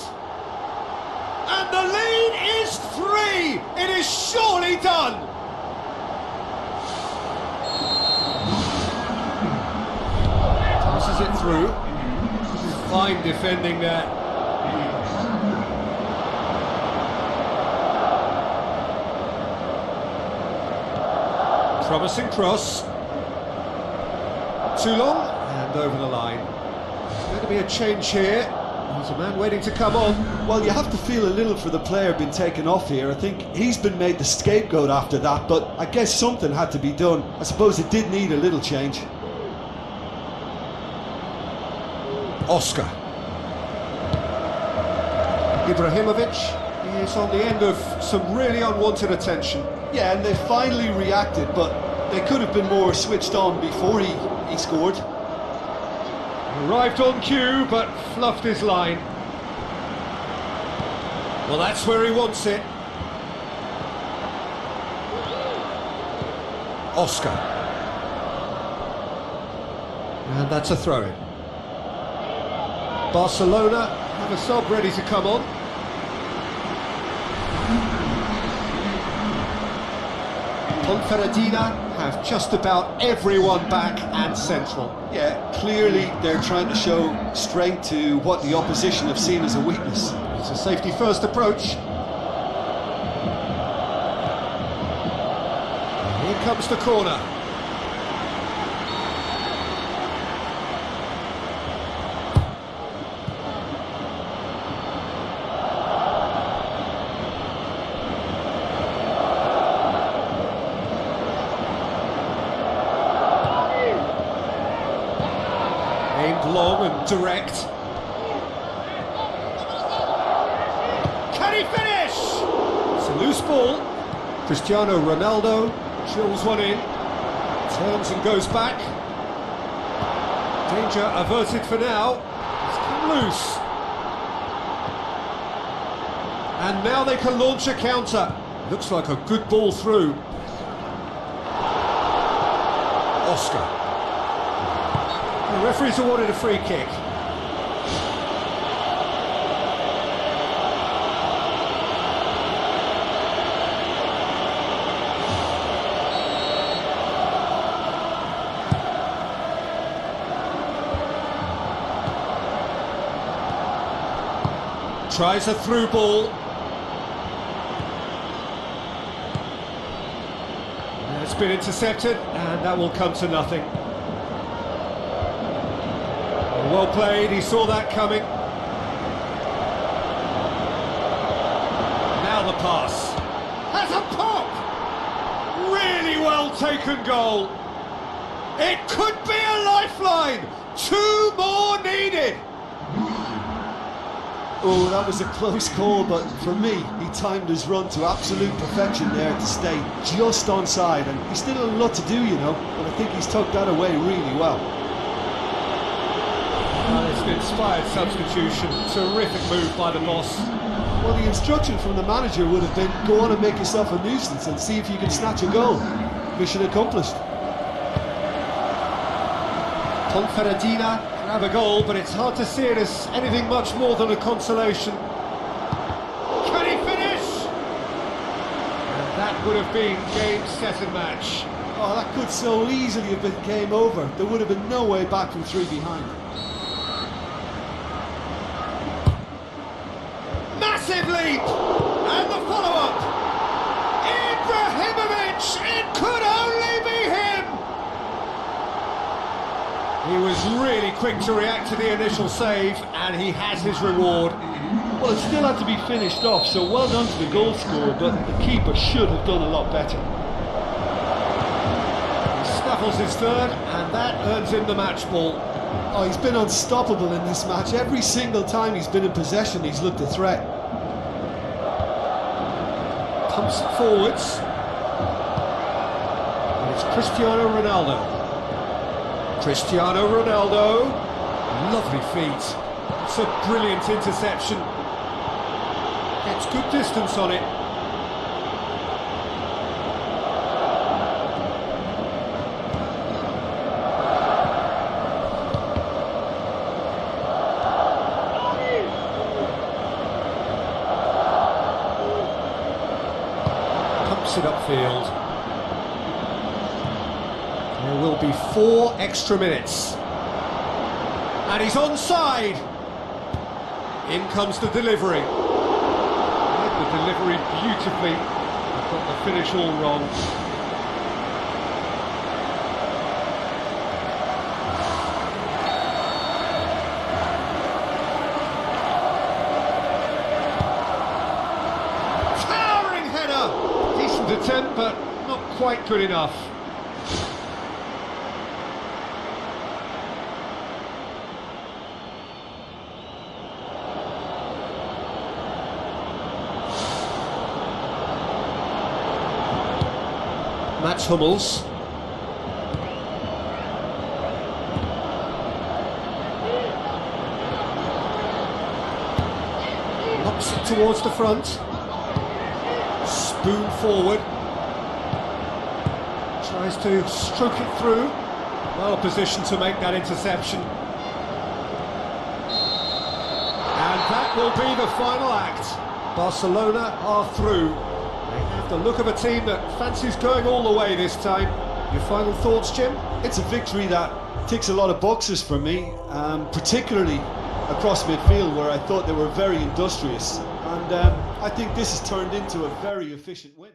And the lead is 3! It is surely done! Tosses it through. Fine defending there. Promising cross. Too long, and over the line. There's going to be a change here. There's a man waiting to come on. Well, you have to feel a little for the player being taken off here. I think he's been made the scapegoat after that, but I guess something had to be done. I suppose it did need a little change. Oscar. Ibrahimovic is on the end of some really unwanted attention. Yeah, and they finally reacted, but they could have been more switched on before he scored. Arrived on cue, but fluffed his line. Well, that's where he wants it. Oscar. And that's a throw-in. Barcelona have a sub ready to come on. Ponferradina have just about everyone back and central. Yeah, clearly they're trying to show strength to what the opposition have seen as a weakness. It's a safety first approach. Here comes the corner. Aimed long and direct. Can he finish? It's a loose ball. Cristiano Ronaldo drills one in, turns and goes back. Danger averted for now. It's come loose. And now they can launch a counter. Looks like a good ball through. Oscar. The referee's awarded a free kick. Tries a through ball. It's been intercepted, and that will come to nothing. Well played, he saw that coming. Now the pass. Has a pop! Really well taken goal. It could be a lifeline. 2 more needed. Oh, that was a close call, but for me, he timed his run to absolute perfection there to stay just onside, and he still had a lot to do, you know, but I think he's tucked that away really well. It's an inspired substitution. Terrific move by the boss. Well, the instruction from the manager would have been, go on and make yourself a nuisance and see if you can snatch a goal. Mission accomplished. Ponferradina have a goal, but it's hard to see it as anything much more than a consolation. Can he finish? And that would have been game, set and match. Oh, that could so easily have been game over. There would have been no way back from 3 behind. Massive leap! And the follow-up! Ibrahimovic! It could only be him! He was really quick to react to the initial save, and he has his reward. Well, it still had to be finished off, so well done to the goal scorer, but the keeper should have done a lot better. He snaffles his third, and that earns him the match ball. Oh, he's been unstoppable in this match. Every single time he's been in possession, he's looked a threat. Pumps it forwards. And it's Cristiano Ronaldo. Cristiano Ronaldo. Lovely feet. It's a brilliant interception. Gets good distance on it. Pumps it upfield. There will be 4 extra minutes. And he's onside. In comes the delivery. Read the delivery beautifully. I've got the finish all wrong. Towering header! Decent attempt, but not quite good enough. Mats Hummels. Knocks it towards the front. Spoon forward. Tries to stroke it through. Well positioned to make that interception. And that will be the final act. Barcelona are through. They have the look of a team that fancies going all the way this time. Your final thoughts, Jim? It's a victory that ticks a lot of boxes for me, particularly across midfield where I thought they were very industrious. And I think this has turned into a very efficient win.